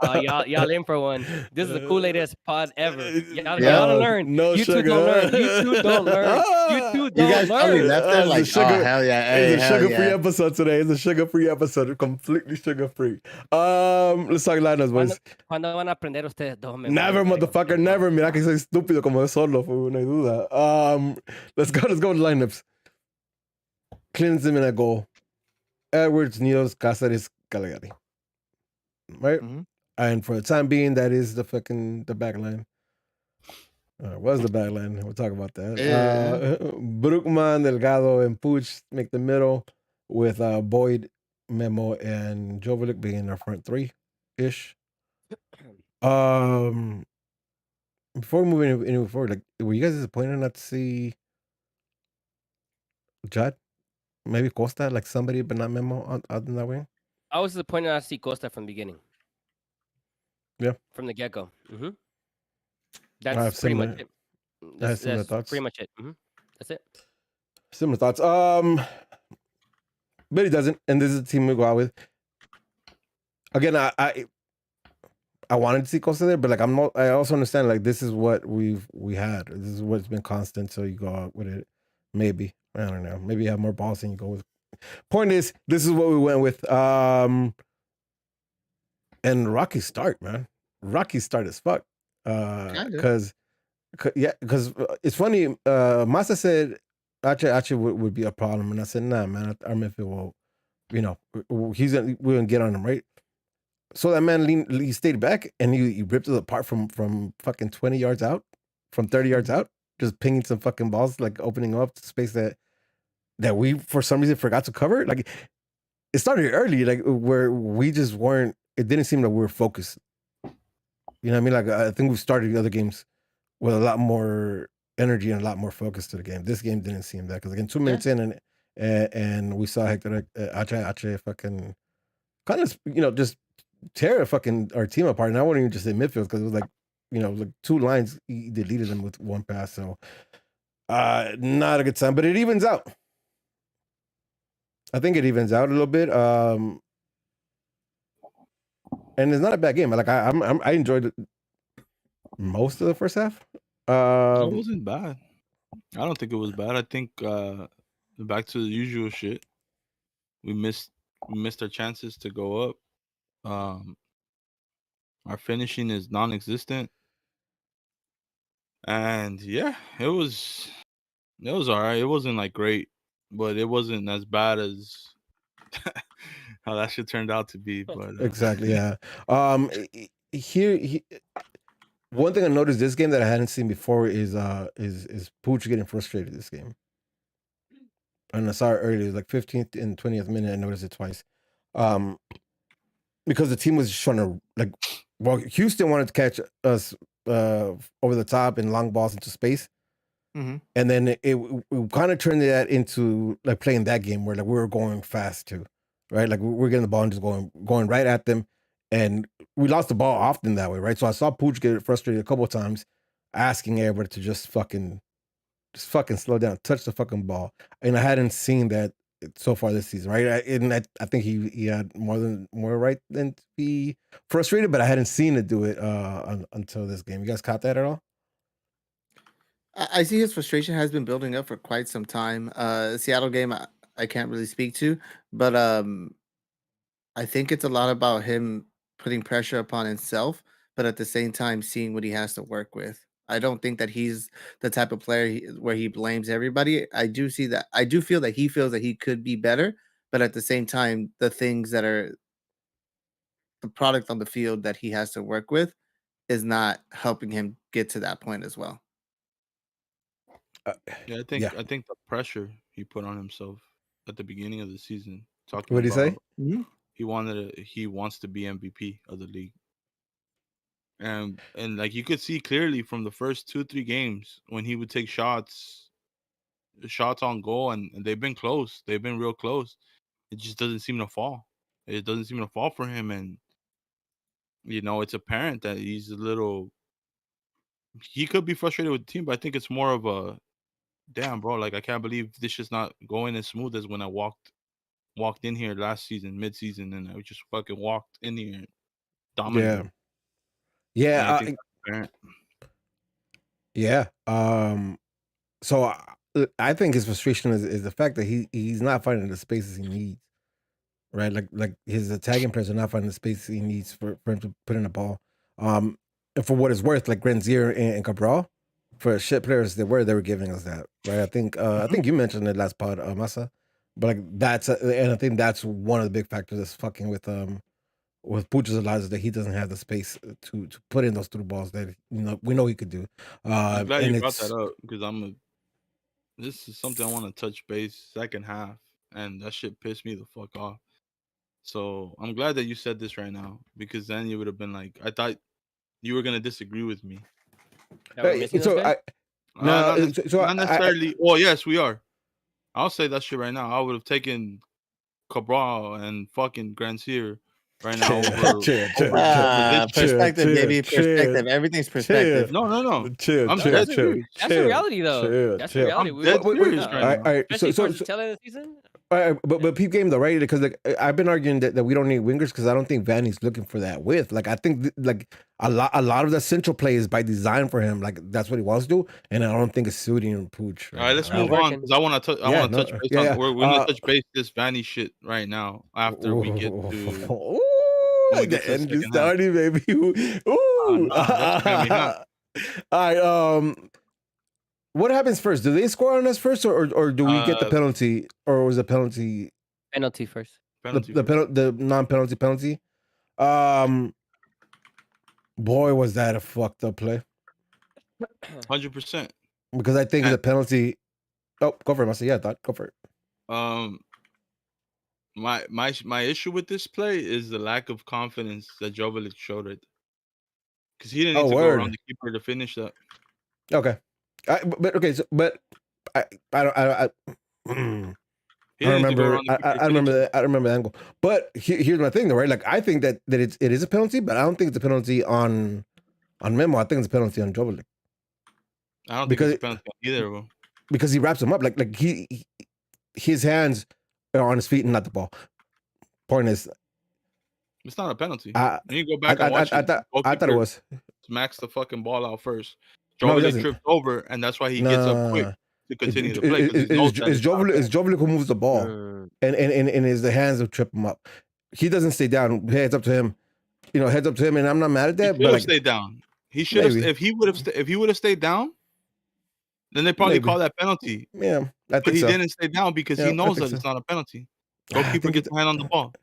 like, y'all in for one. This is the Kool-Aid pod ever. Y'all don't learn. No you sugar. two don't learn. You two don't learn. You two don't learn. Left there like, sugar, hell yeah. It's a sugar-free episode today. It's a sugar-free episode. Completely sugar-free. Let's talk lineups, boys. ¿Cuándo van a aprender ustedes dos? Never, motherfucker, never. Mira que soy estúpido como de solo, no hay duda. Let's go with lineups. Cleansing in a goal. Edwards, Neal, Cáceres, Caligari. Right? Mm-hmm. And for the time being, that is the back line. What's the back line? We'll talk about that. Brookman, Delgado, and Puig make the middle with Boyd, Memo, and Jovic being our front three-ish. Before moving any forward, like, were you guys disappointed not to see Judd? Maybe Costa, like somebody, but not Memo out in that wing? I was disappointed not to see Costa from the beginning. Yeah. From the get-go. Mm-hmm. That's pretty much it. That's pretty much it. Mm-hmm. That's it. Similar thoughts. But he doesn't, and this is the team we go out with. Again, I wanted to see Costa there, but like I also understand like this is what we had. This is what's been constant, so you go out with it. Maybe. I don't know. Maybe you have more balls than you go with. Point is, this is what we went with. And rocky start, man. Rocky start as fuck. Because it's funny. Masa said Ache would be a problem, and I said, nah, man. Our midfield will, we're gonna get on him, right? So that man he stayed back and he ripped it apart from fucking 20 yards out, from 30 yards out, just pinging some fucking balls, like opening up space that we for some reason forgot to cover. Like it started early, like where we just weren't. It didn't seem like we were focused. You know what I mean? Like I think we started the other games with a lot more energy and a lot more focus to the game. This game didn't seem that because again, 2 minutes in and we saw Hector Ache fucking kind of just tear fucking our team apart. And I wouldn't even just say midfield because it was like like 2 lines. He deleted them with 1 pass. So not a good time, but it evens out. I think it evens out a little bit. And it's not a bad game. Like I enjoyed it most of the first half. It wasn't bad. I don't think it was bad. I think back to the usual shit. We missed our chances to go up. Our finishing is non-existent. And yeah, it was all right. It wasn't like great, but it wasn't as bad as how that shit turned out to be. But Exactly. Yeah. Here, one thing I noticed this game that I hadn't seen before is Pooch getting frustrated this game. And I saw it earlier, it was like 15th and 20th minute. I noticed it twice. Because the team was just trying to Houston wanted to catch us over the top and long balls into space. Mm-hmm. And then it kind of turned that into like playing that game where like we were going fast too, right? Like we're getting the ball and just going right at them, and we lost the ball often that way, right? So I saw Pooch get frustrated a couple of times, asking everybody to just fucking slow down, touch the fucking ball, and I hadn't seen that so far this season, right? I think he had more right than to be frustrated, but I hadn't seen it do it until this game. You guys caught that at all? I see his frustration has been building up for quite some time. Seattle game, I can't really speak to, but I think it's a lot about him putting pressure upon himself, but at the same time seeing what he has to work with. I don't think that he's the type of player where he blames everybody. I do see that. I do feel that he feels that he could be better, but at the same time, the things that are the product on the field that he has to work with is not helping him get to that point as well. yeah, I think the pressure he put on himself at the beginning of the season, talking What did he say? about he wants to be MVP of the league. And like you could see clearly from the first 2-3 games when he would take shots on goal, and they've been close. They've been real close. It just doesn't seem to fall. It doesn't seem to fall for him, and it's apparent that he's a little. He could be frustrated with the team, but I think it's more of a, damn, bro. Like I can't believe this is not going as smooth as when I walked in here last season, mid-season, and I just fucking walked in here and dominated. Yeah. And I think that's apparent. Yeah. So I think his frustration is the fact that he's not finding the spaces he needs, right? Like his attacking players are not finding the spaces he needs for him to put in a ball. And for what it's worth, like Granzier and Cabral, for shit players they were giving us that, right? I think you mentioned it last pod, Massa, but like that's and I think that's one of the big factors that's fucking with Puch's allows that he doesn't have the space to put in those through balls that we know he could do. I'm glad And you brought that up because this is something I want to touch base second half, and that shit pissed me the fuck off. So I'm glad that you said this right now because then you would have been like, I thought you were gonna disagree with me. Not necessarily. Well, yes, we are. I'll say that shit right now. I would have taken Cabral and fucking Granzier right now perspective, baby. Perspective. Everything's perspective. No. I'm That's the reality, though. That's the reality. All right. So telling the season. All right, but peep game though, right? Because like I've been arguing that we don't need wingers because I don't think Vanny's looking for that width. Like I think like a lot of the central play is by design for him. Like that's what he wants to do, and I don't think it's suiting Pooch. All right, let's move on because I want to touch base on. We're gonna touch base this Vanny shit right now after we get to. The end is starting, baby. Ooh. All right. What happens first? Do they score on us first, or do we get the penalty, or was the penalty first? The non-penalty penalty. Boy, was that a fucked up play. 100%. Because I think the penalty. Oh, go for it, Massa. Yeah, go for it. My issue with this play is the lack of confidence that Joveljic showed it, because he didn't need to go around the keeper to finish that. Okay. I remember the angle. But here's my thing though, right? Like I think that it is a penalty, but I don't think it's a penalty on Memo. I think it's a penalty on Joveljic. I don't think it's a penalty on either of them. Because he wraps him up like his hands are on his feet and not the ball. Point is, it's not a penalty. You go back and watch I thought it was. Smacks the fucking ball out first. Joveljic tripped over, and that's why he gets up quick to continue to play. It's Joveljic who moves the ball, and is the hands that trip him up. He doesn't stay down. Hey, it's up to him. heads up to him, and I'm not mad at He that. should But have like, stayed down. He should have. maybe. If he would have stayed down, then they probably Maybe. call that penalty. Yeah, I But think he so. didn't stay down because Yeah, he I knows think that so. it's not a penalty. I Goalkeeper think gets a hand on the ball.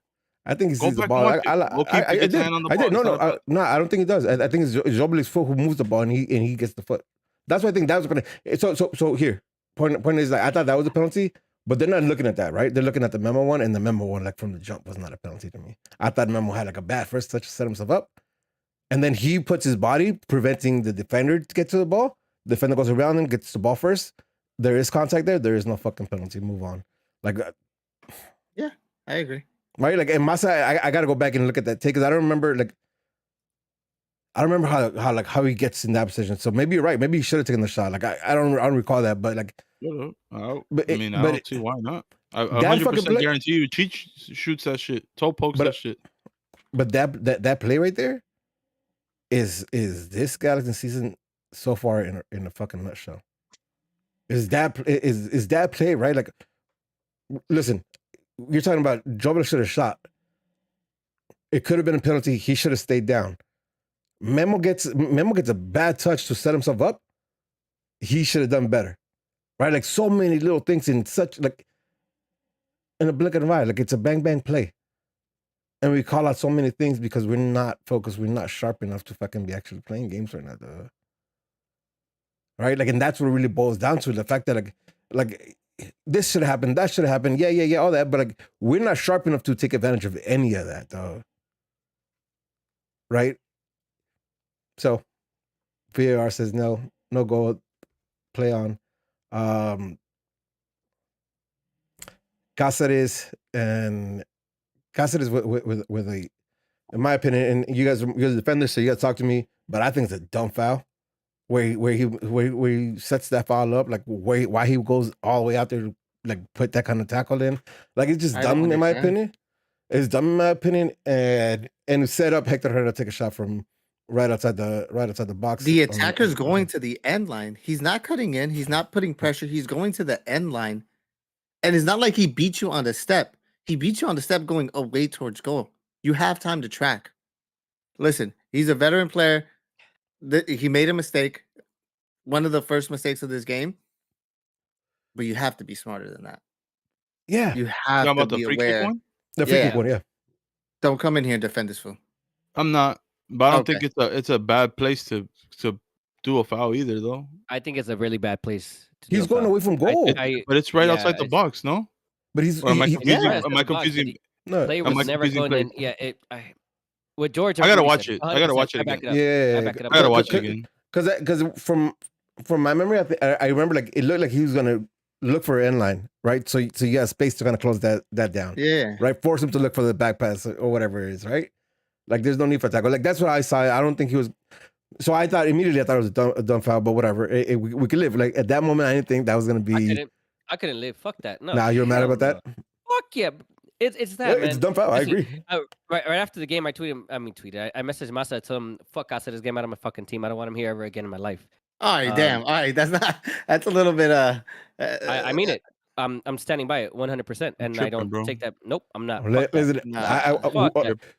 I think he Go sees the back ball. and watch it. Goalkeeper gets a hand on the I ball. did. No, It's not a penalty. no. I don't think he does. I think it's Jobelik's foot who moves the ball, and he gets the foot. That's why I think that was a penalty. So here, point is like I thought that was a penalty, but they're not looking at that, right? They're looking at the memo one, and the memo one, like from the jump, was not a penalty to me. I thought memo had like a bad first touch to set himself up, and then he puts his body preventing the defender to get to the ball. The defender goes around and gets the ball first. There is contact there. There is no fucking penalty. Move on. Like, yeah, I agree. Right, like in Masa, I got to go back and look at that take because I don't remember how he gets in that position. So maybe you're right. Maybe he should have taken the shot. Like I don't recall that, but like, I but don't see why not. I that 100% guarantee you, Cheech shoots that shit. Toe pokes that shit. But that play right there is this Galaxy season so far in a fucking nutshell. Is that play right? Like, listen, you're talking about Jovel should have shot. It could have been a penalty. He should have stayed down. Memo gets a bad touch to set himself up. He should have done better, right? Like so many little things in such like in a blink of an eye. Like it's a bang bang play, and we call out so many things because we're not focused. We're not sharp enough to fucking be actually playing games right now, though. Right? Like, and that's what it really boils down to the fact that like this should have happened, that should have happened, yeah, all that, but like we're not sharp enough to take advantage of any of that, though. Right? So VAR says no goal, play on. Cáceres with a, in my opinion, and you guys are defenders, so you got to talk to me. But I think it's a dumb foul, where he sets that foul up, like why he goes all the way out there to like put that kind of tackle in, like it's just dumb in my opinion. It's dumb in my opinion, and set up Hector Herrera to take a shot from right outside the box. The attacker's going to the end line. He's not cutting in. He's not putting pressure. He's going to the end line. And it's not like he beat you on the step. He beat you on the step going away towards goal. You have time to track. Listen, he's a veteran player. He made a mistake. One of the first mistakes of this game. But you have to be smarter than that. Yeah. You have to be aware. The free kick one, yeah. Don't come in here and defend this fool. I'm not. But I don't think it's a bad place to do a foul either, though. I think it's a really bad place. He's going away from goal, but it's right outside the box, no? But he's. Or am I confusing? No, player was never going in. Yeah, with George. I gotta watch it. I gotta watch it again. Yeah, I gotta watch it again. Because from my memory, I remember like it looked like he was gonna look for an end line, right? So you got space to kind of close that down. Yeah. Right. Force him to look for the back pass or whatever it is, right? Like there's no need for tackle. Like that's what I saw. I don't think he was. So I thought immediately it was a dumb foul, but whatever. We could live. Like at that moment, I didn't think that was gonna be. I couldn't live. Fuck that. No. Nah, you're mad about that? Fuck yeah. It's that, man. It's a dumb foul. I agree. Right after the game, I tweeted. I messaged Masa. I told him, "Fuck, I said this game out of my fucking team. I don't want him here ever again in my life." All right, damn. All right, that's a little bit. I mean it. I'm standing by it 100%, and I don't take that. Nope, I'm not.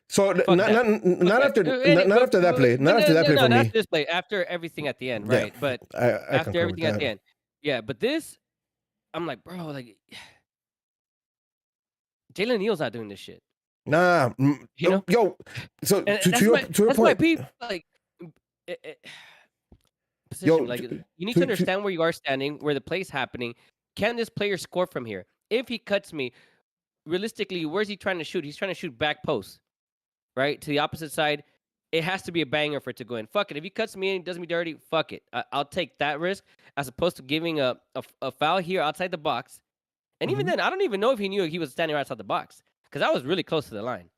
So not after that play. Not after that play for me. After this play, after everything at the end, right? But after everything at the end, yeah. But this, I'm like, bro, like Jalen Neal's not doing this shit. Nah, you know, yo. So to your point, people like. Position. Like you need to understand where you are standing, where the play's happening. Can this player score from here? If he cuts me, realistically, where's he trying to shoot? He's trying to shoot back post, right? To the opposite side. It has to be a banger for it to go in. Fuck it. If he cuts me and does me dirty, fuck it. I'll take that risk as opposed to giving a foul here outside the box. And even then, I don't even know if he knew he was standing right outside the box because I was really close to the line.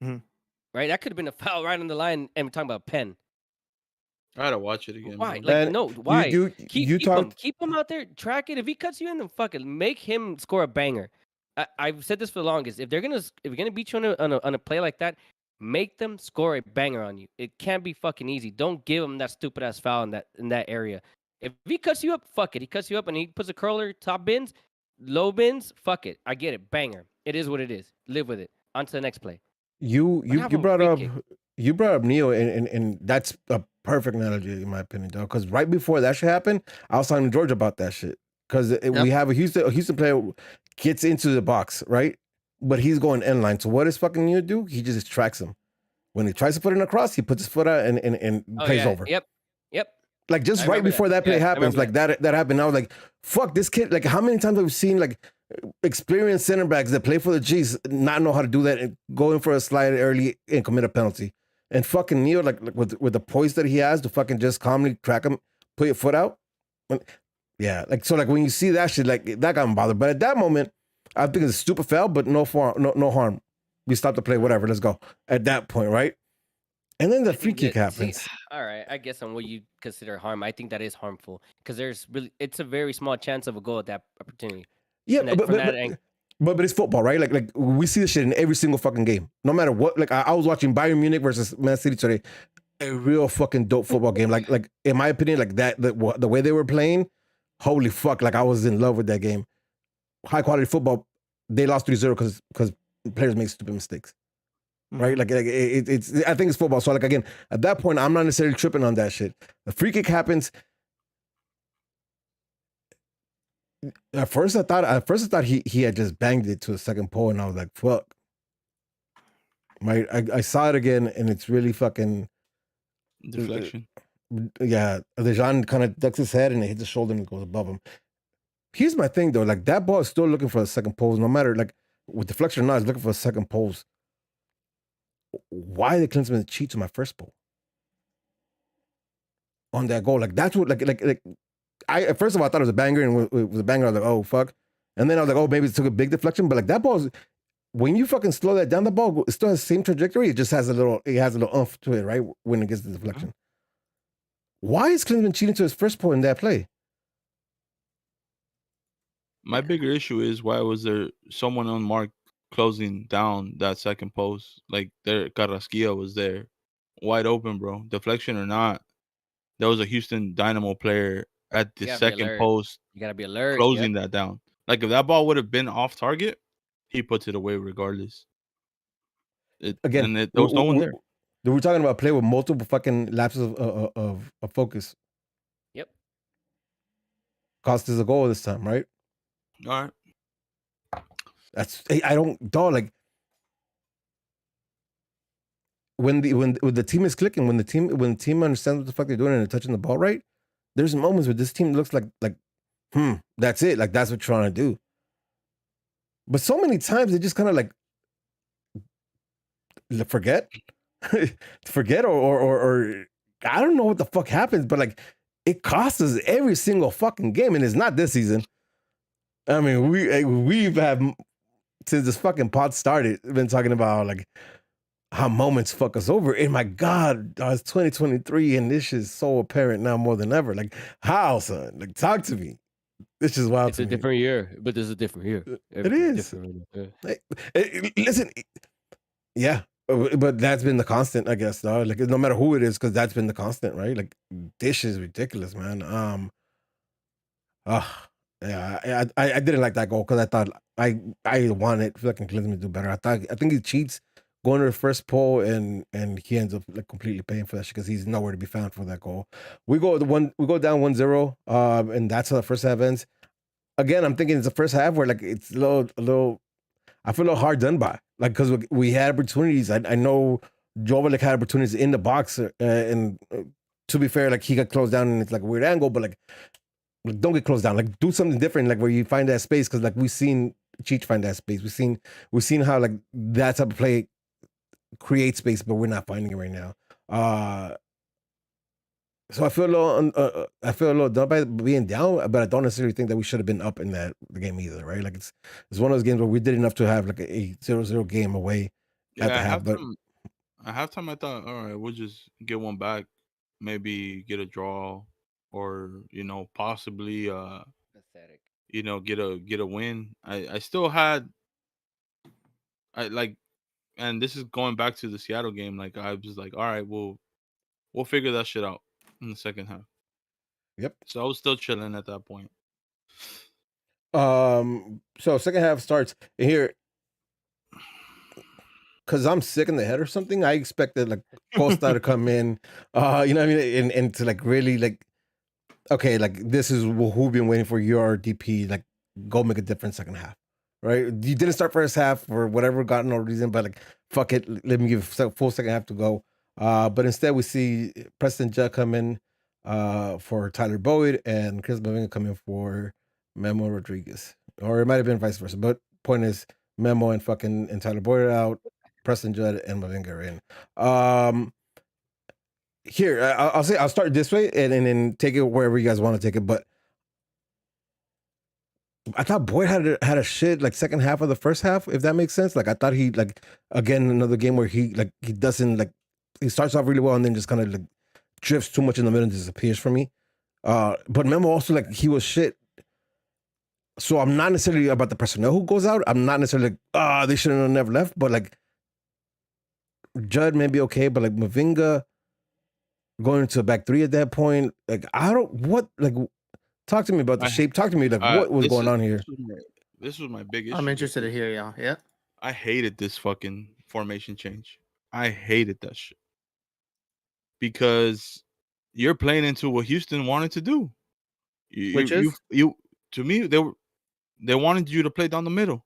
Right? That could have been a foul right on the line, and we're talking about a pen. I gotta watch it again. Why? Bro. Like, no, why? Keep him out there, track it. If he cuts you in, then fuck it. Make him score a banger. I've said this for the longest. If they're gonna beat you on a play like that, make them score a banger on you. It can't be fucking easy. Don't give him that stupid ass foul in that area. If he cuts you up, fuck it. He cuts you up and he puts a curler, top bins, low bins, fuck it. I get it. Banger. It is what it is. Live with it. On to the next play. You brought up You brought up Neal, and that's a perfect analogy in my opinion, though. Because right before that shit happened, I was talking to George about that shit. Because we have a Houston player gets into the box, right? But he's going end line. So what does fucking Neal do? He just tracks him. When he tries to put it across, he puts his foot out and plays over. Yep. Like just right before that play happens, like that happened. I was like, fuck this kid. Like how many times have we seen like experienced center backs that play for the G's not know how to do that and go in for a slide early and commit a penalty? And fucking Neal, like with the poise that he has to fucking just calmly track him, put your foot out. Yeah, like so, like when you see that shit, like that got me bothered. But at that moment, I think it's a stupid foul, but no harm. We stopped the play, whatever. Let's go. At that point, right? And then the free kick happens. All right, I guess on what you consider harm, I think that is harmful because it's a very small chance of a goal at that opportunity. Yeah, but it's football, right? Like we see this shit in every single fucking game, no matter what. Like I was watching Bayern Munich versus Man City today, a real fucking dope football game. Like in my opinion, like the way they were playing, holy fuck! Like I was in love with that game. High quality football. They lost 3-0 because players make stupid mistakes. Right, like it's. I think it's football. So like again, at that point, I'm not necessarily tripping on that shit. The free kick happens. At first, I thought he had just banged it to the second pole, and I was like, "Fuck." Right, I saw it again, and it's really fucking deflection. Yeah, Dejan kind of ducks his head, and it hits his shoulder, and it goes above him. Here's my thing, though. Like that ball is still looking for a second pose, no matter like with deflection or not. It's looking for a second pose. Why did Klinsmann cheat to my first pole on that goal? Like that's what like I first of all I thought it was a banger, and it was a banger. I was like, oh fuck, and then I was like, oh maybe it took a big deflection, but like that ball is, when you fucking slow that down, the ball it still has the same trajectory. It just has a little oomph to it, right? When it gets the deflection. Why is Klinsmann cheating to his first pole in that play? My bigger issue is why was there someone unmarked closing down that second post? Like there, Carrasquilla was there, wide open, bro. Deflection or not, there was a Houston Dynamo player at the second post. You gotta be alert. Closing that down. Like if that ball would have been off target, he puts it away regardless. There was no one there. We're talking about a play with multiple fucking lapses of focus. Yep. Cost us a goal this time, right? All right. That's I don't dog like when the team is clicking, when the team understands what the fuck they're doing and they're touching the ball right. There's moments where this team looks like that's it, like that's what you're trying to do. But so many times they just kind of like forget, or I don't know what the fuck happens, but like it costs us every single fucking game, and it's not this season. I mean, we've had since this fucking pod started, been talking about like how moments fuck us over. And my God, it's 2023, and this is so apparent now more than ever. Like, how, son? Like, talk to me. This is wild. It's a different year, but this is a different year. It is. Listen, yeah, but that's been the constant, I guess. Though, like, no matter who it is, because that's been the constant, right? Like, this is ridiculous, man. Yeah, I didn't like that goal because I thought I wanted fucking Klinsmann to do better. I think he cheats going to the first pole, and he ends up like completely paying for that shit because he's nowhere to be found for that goal. We go down 1-0, and that's how the first half ends. Again, I'm thinking it's the first half where like it's a little. I feel a little hard done by, like because we had opportunities. I know Jovel like had opportunities in the box, and to be fair, like he got closed down and it's like a weird angle, but like don't get closed down. Like do something different, like where you find that space, because like we've seen Cheech find that space. We've seen how like that type of play create space, but we're not finding it right now. So I feel a little dumb by being down, but I don't necessarily think that we should have been up in the game either, right? Like it's one of those games where we did enough to have like a 0-0 game away at the half. But at halftime, I thought, all right, we'll just get one back, maybe get a draw, or possibly pathetic. Get a win. I still had and this is going back to the Seattle game. Like I was like, all right, we'll figure that shit out in the second half. Yep. So I was still chilling at that point. So second half starts here. because I'm sick in the head or something, I expected like Costa to come in, you know what I mean, and to like really like, okay, like this is who we've been waiting for. Your DP, like go make a difference second half, right? You didn't start first half for whatever got no reason, but like fuck it, let me give full second half to go. But instead we see Preston Judd come in for Tyler Boyd and Chris Mavinga come in for Memo Rodriguez, or it might have been vice versa. But point is, Memo and Tyler Boyd are out, Preston Judd and Mavinga are in. Here, I'll start this way and then take it wherever you guys want to take it. But I thought Boyd had a shit like second half of the first half, if that makes sense. Like I thought he like again another game where he doesn't like he starts off really well and then just kind of like drifts too much in the middle and disappears for me. But Memo also like he was shit. So I'm not necessarily about the personnel who goes out. I'm not necessarily like they shouldn't have never left. But like Judd may be okay, but like Mavinga going into a back three at that point, like I don't talk to me about the shape. Talk to me like what was going on here. This was my big issue. I'm interested to hear y'all. Yeah. I hated this fucking formation change. I hated that shit because you're playing into what Houston wanted to do. Which is to me they wanted you to play down the middle.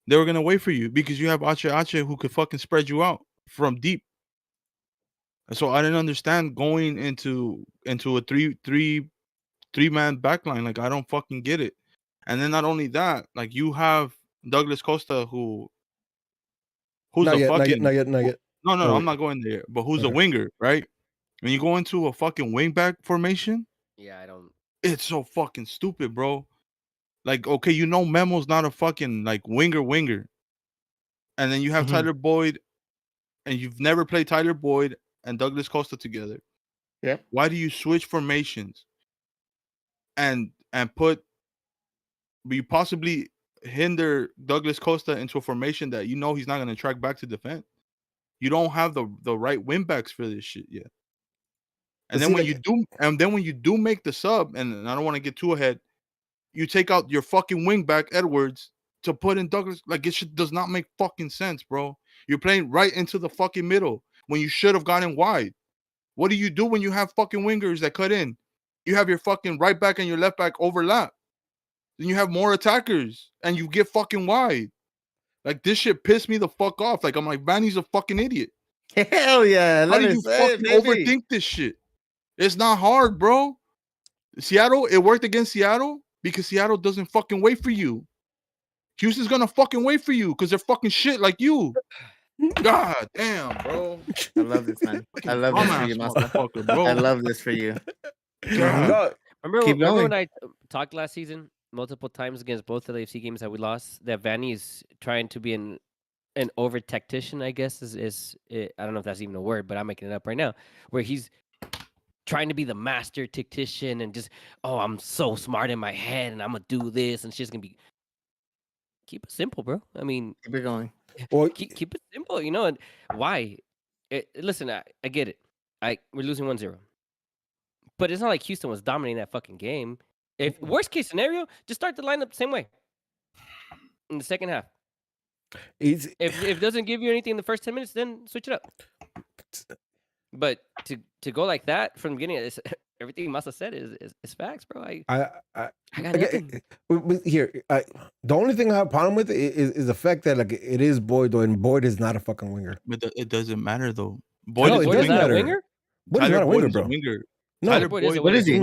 They were gonna wait for you because you have Ache who could fucking spread you out from deep. And so I didn't understand going into a three-man backline. Like I don't fucking get it. And then not only that, like you have Douglas Costa who's not a yet, fucking not yet. No, I'm not going there. But who's a winger, right? When you go into a fucking wingback formation, yeah, I don't. It's so fucking stupid, bro. Like, okay, you know Memo's not a fucking like winger, and then you have Tyler Boyd, and you've never played Tyler Boyd and Douglas Costa together. Yeah. Why do you switch formations and put? You possibly hinder Douglas Costa into a formation that you know he's not going to track back to defend. You don't have the right wing backs for this shit yet. And then when you do make the sub, and I don't want to get too ahead, you take out your fucking wing back Edwards to put in Douglas. Like it does not make fucking sense, bro. You're playing right into the fucking middle when you should have gotten wide. What do you do when you have fucking wingers that cut in? You have your fucking right back and your left back overlap. Then you have more attackers and you get fucking wide. Like this shit pissed me the fuck off. Like I'm like, Vanny's a fucking idiot. Hell yeah. How do you fucking overthink this shit? It's not hard, bro. Seattle, it worked against Seattle because Seattle doesn't fucking wait for you. Houston's gonna fucking wait for you because they're fucking shit like you. God damn, bro. I love this, man. I love this for you, motherfucker, bro. I love this for you. Remember when I talked last season multiple times against both of the AFC games that we lost that Vanny is trying to be an over tactician, I guess is I don't know if that's even a word, but I'm making it up right now, where he's trying to be the master tactician and just, I'm so smart in my head and I'm gonna do this and shit's gonna be. Keep it simple, bro. I mean, keep it going. Or keep it simple, you know. And why? Listen, I get it. We're losing 1-0, but it's not like Houston was dominating that fucking game. If worst case scenario, just start the lineup the same way in the second half. If it doesn't give you anything in the first 10 minutes, then switch it up. But to go like that from the beginning, everything Masa said is facts, bro. I got nothing. Here, the only thing I have a problem with is the fact that like it is Boyd, though, and Boyd is not a fucking winger. But it doesn't matter though. Boyd is not a winger. Boyd is not a winger, bro. No, Tyler Boyd is a winger. What is he?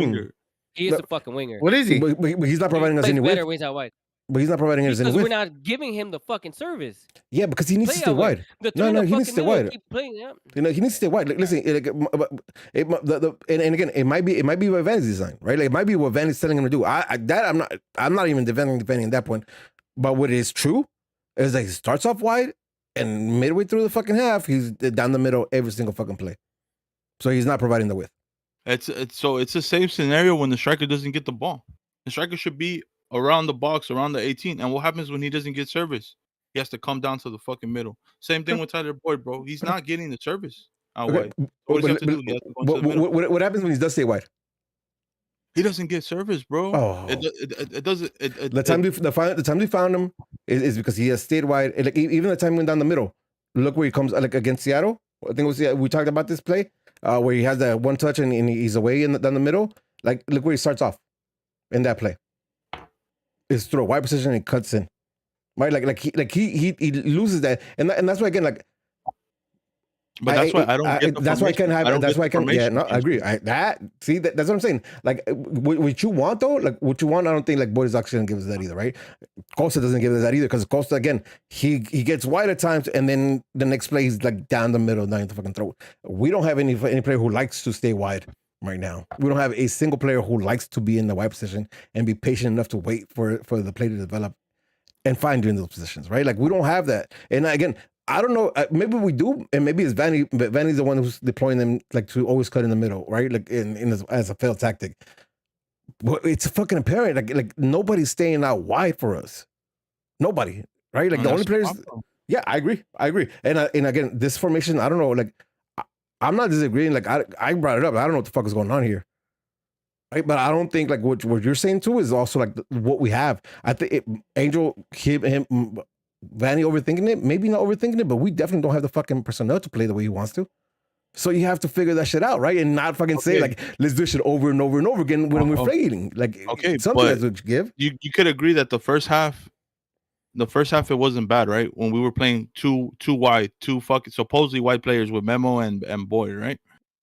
He is a fucking winger. What is he? But he's not providing us any width. Ways out wide. But he's not providing us any width. We're not giving him the fucking service. Yeah, because he needs to stay wide. No, he needs to stay wide. You know, he needs to stay wide. Like, listen, and again, it might be what Vanny's design, right? Like, it might be what Vanny's telling him to do. I'm not even defending at that point. But what is true is that he starts off wide, and midway through the fucking half, he's down the middle every single fucking play. So he's not providing the width. It's the same scenario when the striker doesn't get the ball. The striker should be around the box, around the 18. And what happens when he doesn't get service? He has to come down to the fucking middle. Same thing with Tyler Boyd, bro. He's not getting the service out wide. What does he have to do? He has to go to the middle. What happens when he does stay wide? He doesn't get service, bro. Oh. It doesn't. The time we found him is because he has stayed wide. Like, even the time he went down the middle, Look where he comes like against Seattle. I think it was we talked about this play where he has that one touch and he's away down the middle. Like look where he starts off in that play. It's through a wide position and cuts in. Right, he loses that, and that's why again, like. But that's why I don't get the that's why I can have. That's why I can. Yeah, no, I agree. That's what I'm saying. Like, what you want though, like what you want, I don't think like Boyd's actually gonna give us that either, right? Costa doesn't give us that either because Costa again, he gets wide at times, and then the next play he's like down the middle, down the fucking throat. We don't have any player who likes to stay wide right now. We don't have a single player who likes to be in the wide position and be patient enough to wait for the play to develop and find you in those positions, right? Like we don't have that, and again. I don't know. Maybe we do, and maybe it's Vanny. But Vanny's the one who's deploying them like to always cut in the middle, right? Like as a failed tactic. But it's fucking apparent. Like nobody's staying out wide for us. Nobody, right? Like the only players. Yeah, I agree. And again, this formation, I don't know. Like I'm not disagreeing. Like I brought it up. I don't know what the fuck is going on here. Right? But I don't think like what you're saying too is also like what we have. I think Angel him. Vanny overthinking it, maybe not overthinking it, but we definitely don't have the fucking personnel to play the way he wants to. So you have to figure that shit out, right? And not fucking say like, let's do shit over and over and over again when we're failing. Like, something that's what you give. You could agree that the first half it wasn't bad, right? When we were playing two wide, two fucking supposedly wide players with Memo and Boyd, right?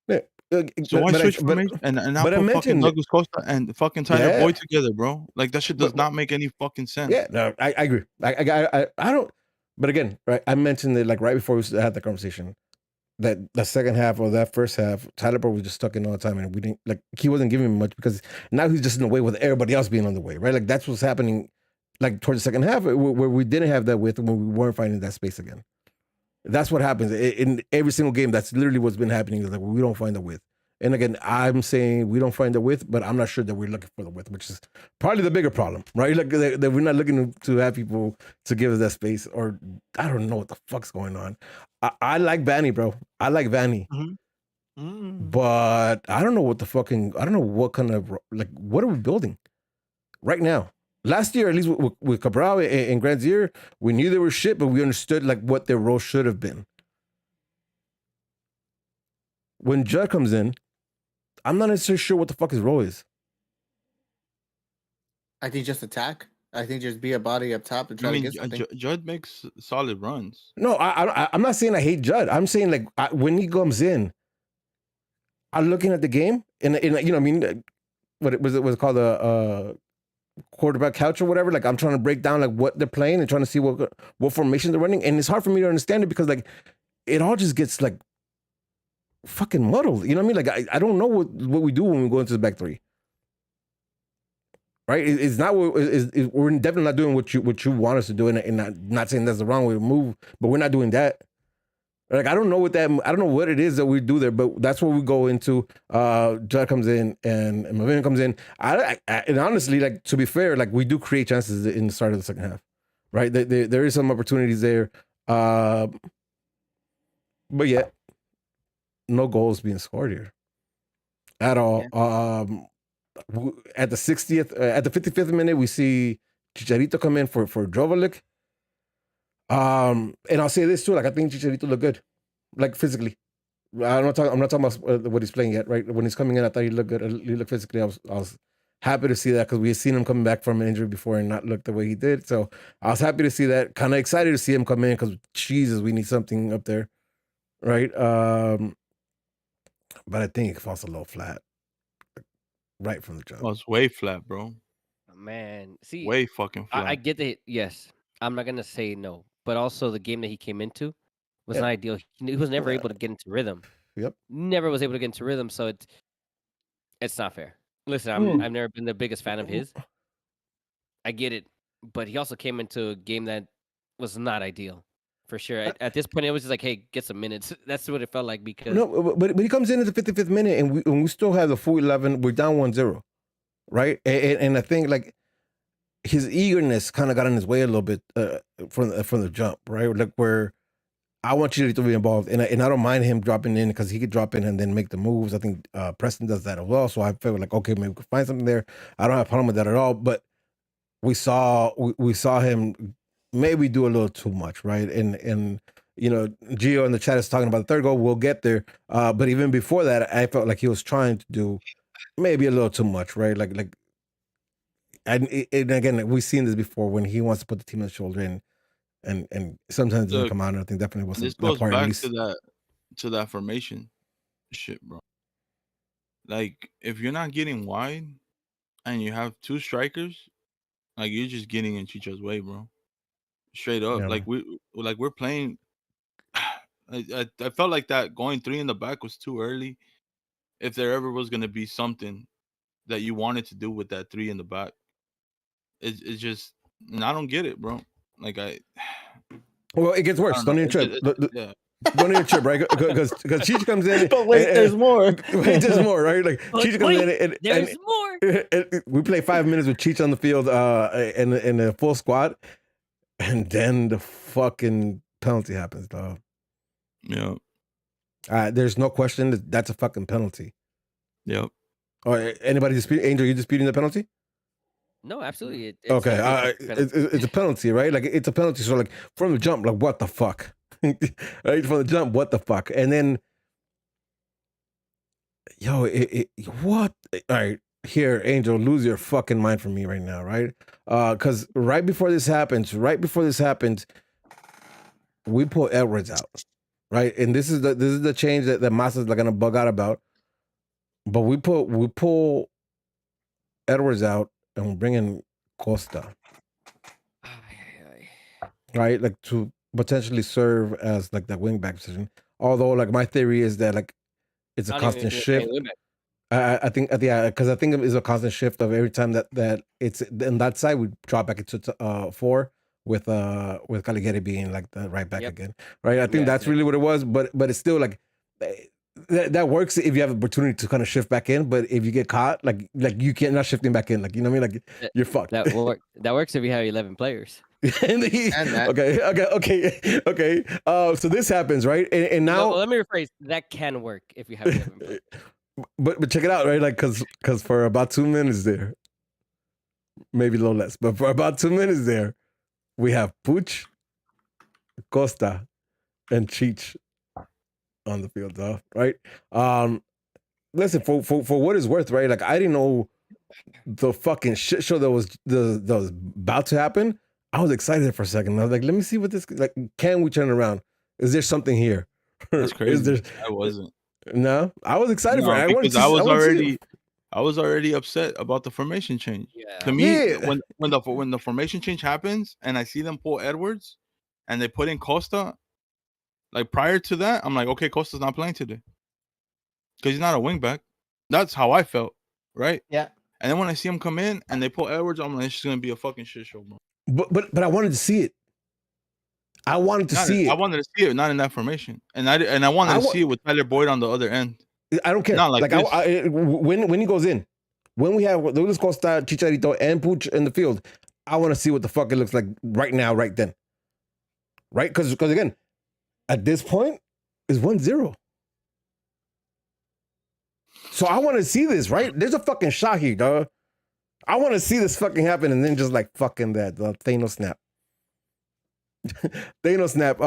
Yeah. So why switch formation and now put fucking Douglas Costa and fucking Tyler Boyd together, bro? Like that shit does not make any fucking sense. Yeah, no, I agree. I don't. But again, right? I mentioned it like right before we had the conversation that the second half or that first half, Tyler Boyd was just stuck in all the time, and we didn't like he wasn't giving him much because now he's just in the way with everybody else being on the way, right? Like that's what's happening, like towards the second half where we didn't have that width when we weren't finding that space again. That's what happens in every single game. That's literally what's been happening. Is like we don't find the width. And again, I'm saying we don't find the width, but I'm not sure that we're looking for the width, which is probably the bigger problem, right? Like that we're not looking to have people to give us that space, or I don't know what the fuck's going on. I like Vanny, bro. I like Vanny, but I don't know what I don't know what kind of like what are we building right now? Last year, at least with Cabral and Grandier, we knew they were shit, but we understood like what their role should have been. When Judd comes in, I'm not necessarily sure what the fuck his role is. I think just attack. I think just be a body up top and try to get something. Judd makes solid runs. No, I'm not saying I hate Judd. I'm saying like when he comes in, I'm looking at the game and you know what I mean, what it was called a quarterback couch or whatever. Like I'm trying to break down like what they're playing and trying to see what formation they're running, and it's hard for me to understand it because like it all just gets like fucking muddled. You know what I mean? Like I don't know what we do when we go into the back three. Right? It's not we're definitely not doing what you want us to do, and not saying that's the wrong way to move, but we're not doing that. Like I don't know what it is that we do there, but that's where we go into. Judd comes in and Mavin comes in. And honestly, like to be fair, like we do create chances in the start of the second half, right? There is some opportunities there, but yet no goals being scored here at all. Yeah. At the 60th, at the 55th minute, we see Chicharito come in for Joveljic. And I'll say this too, like I think Chicharito looked good, like physically. I'm not talking about what he's playing yet, right? When he's coming in, I thought he looked good. He looked physically. I was happy to see that because we had seen him coming back from an injury before and not look the way he did. So I was happy to see that. Kind of excited to see him come in because Jesus, we need something up there, right? But I think it falls a little flat, right from the jump. Oh, it's way flat, bro. Man, see, way fucking flat. I get that. Yes, I'm not gonna say no, but also the game that he came into was not ideal. He was never able to get into rhythm. Yep, never was able to get into rhythm. So it's not fair. Listen, I've never been the biggest fan of his. I get it, but he also came into a game that was not ideal. For sure. At this point, it was just like, hey, get some minutes. That's what it felt like because... No, but he comes in at the 55th minute and we still have the full 11. We're down 1-0, right? And I think like his eagerness kind of got in his way a little bit from the jump, right? Like where I want you to be involved. And I don't mind him dropping in because he could drop in and then make the moves. I think Preston does that as well. So I feel like, okay, maybe we could find something there. I don't have a problem with that at all. But we saw him maybe do a little too much, right? And Gio in the chat is talking about the third goal. We'll get there. But even before that, I felt like he was trying to do maybe a little too much, right? And again, we've seen this before when he wants to put the team on his shoulder, and sometimes it doesn't come out. And I think definitely was this that goes part. back to that formation shit, bro. Like, if you're not getting wide and you have two strikers, like, you're just getting in Chicho's way, bro. Straight up. Yeah. Like we're playing. I felt like that going 3 in the back was too early. If there ever was gonna be something that you wanted to do with that 3 in the back, it's just, and I don't get it, bro. Like Well, it gets worse. Don't even trip. Yeah. Don't even trip, right? Because Cheech comes in. But wait, there's more. Wait, there's more, right? Like Cheech comes in, and There's more. and we play 5 minutes with Cheech on the field, in a full squad, and then the fucking penalty happens, dog. Yeah. There's no question that's a fucking penalty. Yep. Or anybody dispute? Angel, you disputing the penalty? No, absolutely. Okay, it's a penalty, right? Like it's a penalty. So like from the jump, like what the fuck, right? From the jump, what the fuck, and then, yo, what? All right, here, Angel, lose your fucking mind for me right now, right? Because right before this happens, we pull Edwards out, right? And this is the change that Masa's like gonna bug out about. But we pull Edwards out and we bring in Costa, right? Like to potentially serve as like that wingback position. Although, like my theory is that like it's a constant shift. I think because I think it's a constant shift of every time that it's on that side we drop back into 4 with Caligari being like the right back again, right? I think that's really what it was, but it's still like that works if you have opportunity to kind of shift back in, but if you get caught, like you can't not shifting back in, like you know what I mean, like you're fucked. That works if you have 11 players. Okay. So this happens, right? And now, well, let me rephrase. That can work if you have 11 players. But check it out, right? Like because for about 2 minutes there, maybe a little less, but for about 2 minutes there, we have Puch, Costa, and Cheech on the field, though, right? Listen, for what it's worth, right? Like I didn't know the fucking shit show that was about to happen. I was excited for a second. I was like, let me see what this like. Can we turn around? Is there something here? That's crazy. I wasn't. No, I was excited for it. Because I was already upset about the formation change. Yeah. To me, when the formation change happens and I see them pull Edwards and they put in Costa, like prior to that, I'm like, okay, Costa's not playing today because he's not a wingback. That's how I felt, right? Yeah. And then when I see him come in and they pull Edwards, I'm like, it's just gonna be a fucking shit show, bro. But I wanted to see it. I wanted to see it, not in that formation, and I wanted to see it with Tyler Boyd on the other end. I don't care. Not like when he goes in, when we have Luis Costa, Chicharito, and Puch in the field, I want to see what the fuck it looks like right now, right then, right? Because again, at this point, it's 1-0. So I want to see this, right? There's a fucking shot here, dog. I want to see this fucking happen, and then just like fucking that Thanos snap. Thanos snap.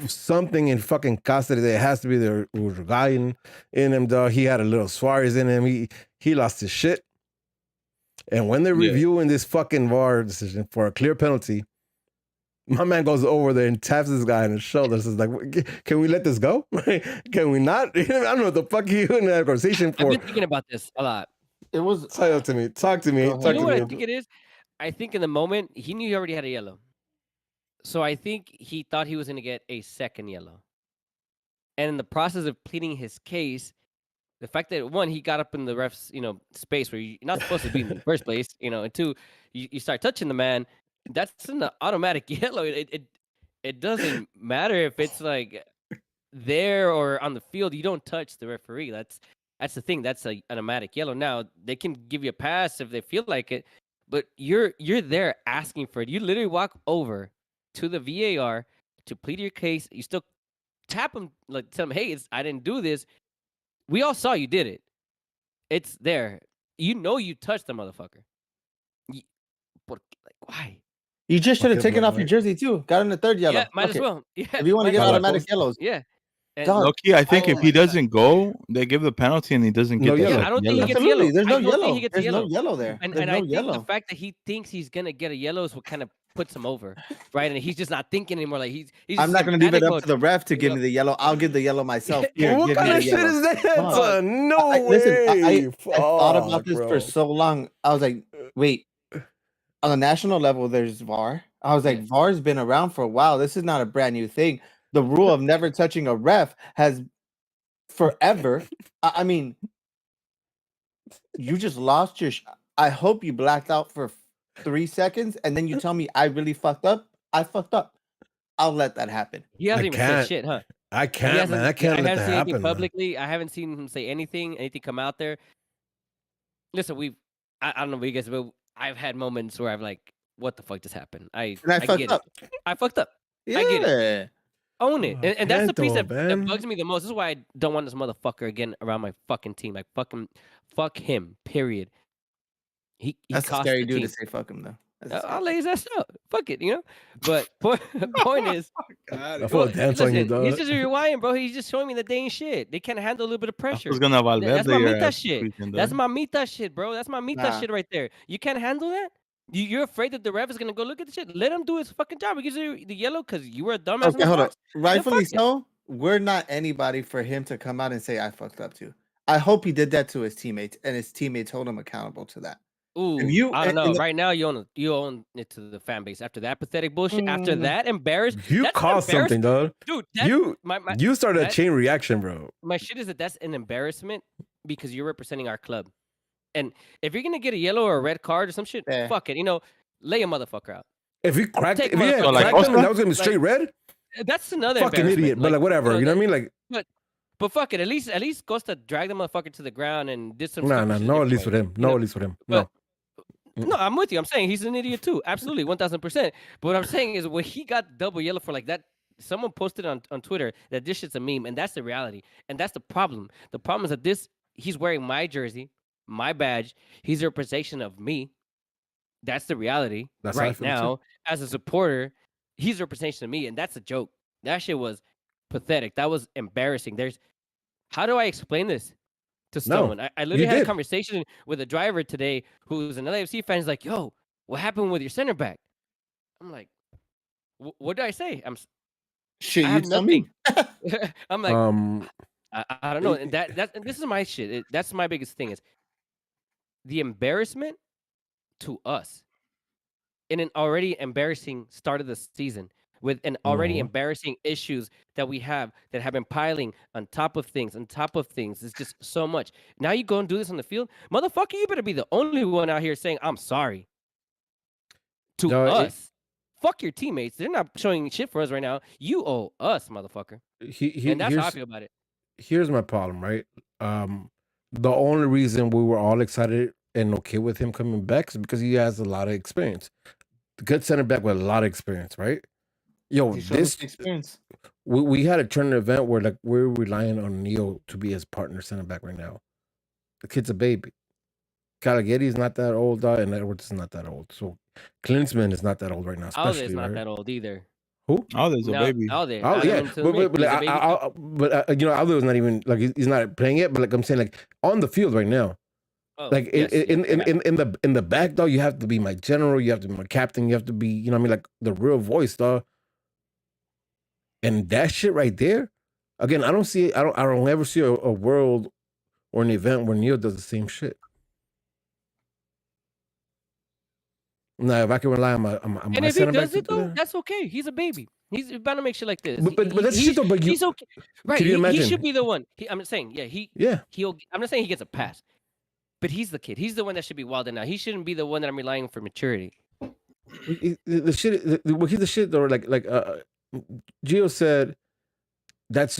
Something in fucking Cáceres. It has to be the Uruguayan in him, dog. He had a little Suarez in him. He lost his shit. And when they're reviewing this fucking VAR decision for a clear penalty, my man goes over there and taps this guy on his shoulder. Says like, "Can we let this go? Can we not?" I don't know what the fuck you in that conversation for. I've been thinking about this a lot. It was talk to me. Talk to me. You know what I think it is? I think in the moment he knew he already had a yellow, so I think he thought he was going to get a second yellow. And in the process of pleading his case, the fact that one, he got up in the ref's space where you're not supposed to be in the first place, and two, you start touching the man. That's an automatic yellow. It doesn't matter if it's like there or on the field. You don't touch the referee. That's the thing. That's an automatic yellow. Now they can give you a pass if they feel like it, but you're there asking for it. You literally walk over to the VAR to plead your case. You still tap them, like tell them, "Hey, I didn't do this. We all saw you did it. It's there. You touched the motherfucker. Like why? You just should have Fuck it, taken man, off your right? jersey too. Got in the third yellow. Yeah, might Fuck as it. well. Yeah, If you want to might get as well. automatic yellows, Yeah. And dog. Low-key, I think Oh if he my God. doesn't go, they give the penalty and he doesn't get No the yellow. yeah, I second don't think he yellow. gets Absolutely, yellow. there's no I don't yellow. think he gets There's yellow. no yellow there. And There's and no I think yellow. the fact that he thinks he's gonna get a yellow is what kind of puts him over, right? And he's just not thinking anymore. Like he's I'm just not in gonna leave it panic up mode. to the ref to give Yep. me the yellow. I'll give the yellow myself. Here, What give kind me of the shit yellow. is that, Dog. son? No Listen, way. I thought about this bro. for so long. I was like, wait, on the national level, there's VAR. I was like, Yeah. VAR's been around for a while. This is not a brand new thing. The rule of never touching a ref has forever. I mean, you just lost your. I hope you blacked out for 3 seconds, and then you tell me I really fucked up. I fucked up. I'll let that happen. He hasn't even said can't. shit, huh? I He can't, man. I can't let haven't that seen anything happen, man. publicly. I haven't seen him say anything come out there. Listen, I don't know what you guys, but I've had moments where I'm like, what the fuck just happened? And I fucked get up. it. I fucked up. Yeah. I get it. Own it. Oh, And that's the piece Pento, that man. bugs me the most. This is why I don't want this motherfucker again around my fucking team. Like fuck him. Period. He That's a cost scary the dude team. to say fuck him though. That's a I'll scary- lay his ass out. Fuck it, you know. But point is, I well, feel a dance on you, listen, dog. he's just rewinding, bro. He's just showing me that they ain't shit. They can't handle a little bit of I pressure. was gonna That's Valverde my your Mita ass shit. weekend, That's though. my Mita shit, bro. That's my Mita Nah. shit right there. You can't handle that. You're afraid that the ref is gonna go look at the shit. Let him do his fucking job. He gives you the yellow because you were a dumbass in Okay, the hold up. box. Rightfully fuck it. so. We're not anybody for him to come out and say I fucked up too. I hope he did that to his teammates, and his teammates hold him accountable to that. Ooh, you- I don't and- know. and the- Right now, you own it to the fan base. After that pathetic bullshit, after Mm. that embarrassed, You that's an caused something, dog. dude. That, You my you started a that- chain reaction, bro. my shit is that's an embarrassment because you're representing our club. And if you're gonna get a yellow or a red card or some shit, Yeah. fuck it. Lay a motherfucker out. If you cracked, Take if you had motherfucker. Like cracked him, Oscar? and that was gonna be Like, straight red. That's another Fucking embarrassment. idiot. But like whatever, you know what I mean? Like But fuck it. At least Costa dragged the motherfucker to the ground and did some. nah, stupid shit no, at different least way. with him. No, at least with him. No. But- No, I'm with you. I'm saying he's an idiot too. Absolutely, 1000%. But what I'm saying is when he got double yellow for like that, someone posted on Twitter that this shit's a meme, and that's the reality. And that's the problem. The problem is that he's wearing my jersey, my badge. He's a representation of me. That's the reality That's how I right feel, now. As a supporter, he's a representation of me, and that's a joke. That shit was pathetic. That was embarrassing. How do I explain this to No, someone? I literally you had a did. conversation with a driver today who's an LAFC fan. He's like, "Yo, what happened with your center back?" I'm like, "What did I say?" Shit, I you have tell me. nothing. I'm like, I don't know. And and this is my shit. That's my biggest thing is the embarrassment to us in an already embarrassing start of the season with an already Mhm. embarrassing issues that we have that have been piling on top of things, on top of things. It's just so much. Now you go and do this on the field, motherfucker. You better be the only one out here saying I'm sorry to No, us. Fuck your teammates. They're not showing shit for us right now. You owe us, motherfucker. And that's how I feel about it. Here's my problem, right? The only reason we were all excited and okay with him coming back is because he has a lot of experience. The good center back with a lot of experience, right? Yo, He showed us this experience. we had a tournament event where like we're relying on Neal to be his partner center back right now. The kid's a baby. Caligetti's not that old, and Edwards is not that old. So Klinsmann is not that old right now, Alde's especially not right? that old either. Who? Oh, there's a No, baby. Alde. Oh yeah, but He's a baby. but you know, Aldo is not even like he's not playing yet. But like I'm saying, like on the field right now, Oh, like yes, in the back though, you have to be my general, you have to be my captain, you have to be, you know what I mean, like the real voice, though. And that shit right there, again, I don't ever see a world or an event where Neal does the same shit. Now, if I can rely on my And if he center back does to it do though, that, that's okay. He's a baby. He's bound to make shit like this. but that's shit though. But you, he's okay. Right. can you He imagine? should be the one. I'm saying, yeah, Yeah. I'm not saying he gets a pass, but he's the kid. He's the one that should be wilding out. He shouldn't be the one that I'm relying on for maturity. The shit, here's the shit though. Like Gio said, that's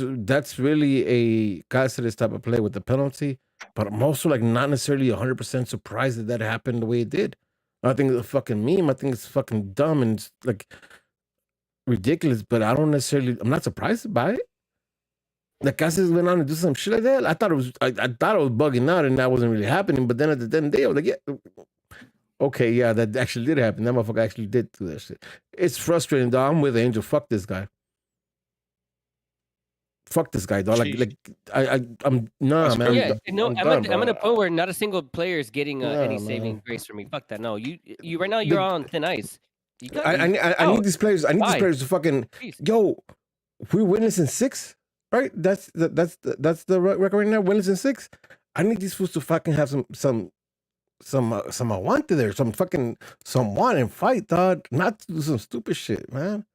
really a Cáceres type of play with the penalty. But I'm also like not necessarily 100% surprised that happened the way it did. I think it's a fucking meme. I think it's fucking dumb and it's like ridiculous. But I'm not surprised by it. Like Cáceres went on to do some shit like that. I thought it was bugging out and that wasn't really happening. But then at the end of the day, I was like, yeah. Okay, yeah, that actually did happen. That motherfucker actually did do that shit. It's frustrating, dog. I'm with Angel. Fuck this guy. Fuck this guy, dog. Sheesh. I'm nah, That's man. Yeah, crazy. no, I'm done, I'm at bro. a point where not a single player is getting any Nah, saving man. grace from me. Fuck that. No, you right now you're on thin ice. You got I need out. these players. I need these Why? players to fucking Please. yo. We're winners in 6, right? That's the record right now. Winners in 6. I need these fools to fucking have some want there, some want and fight, dog. Not to do some stupid shit, man.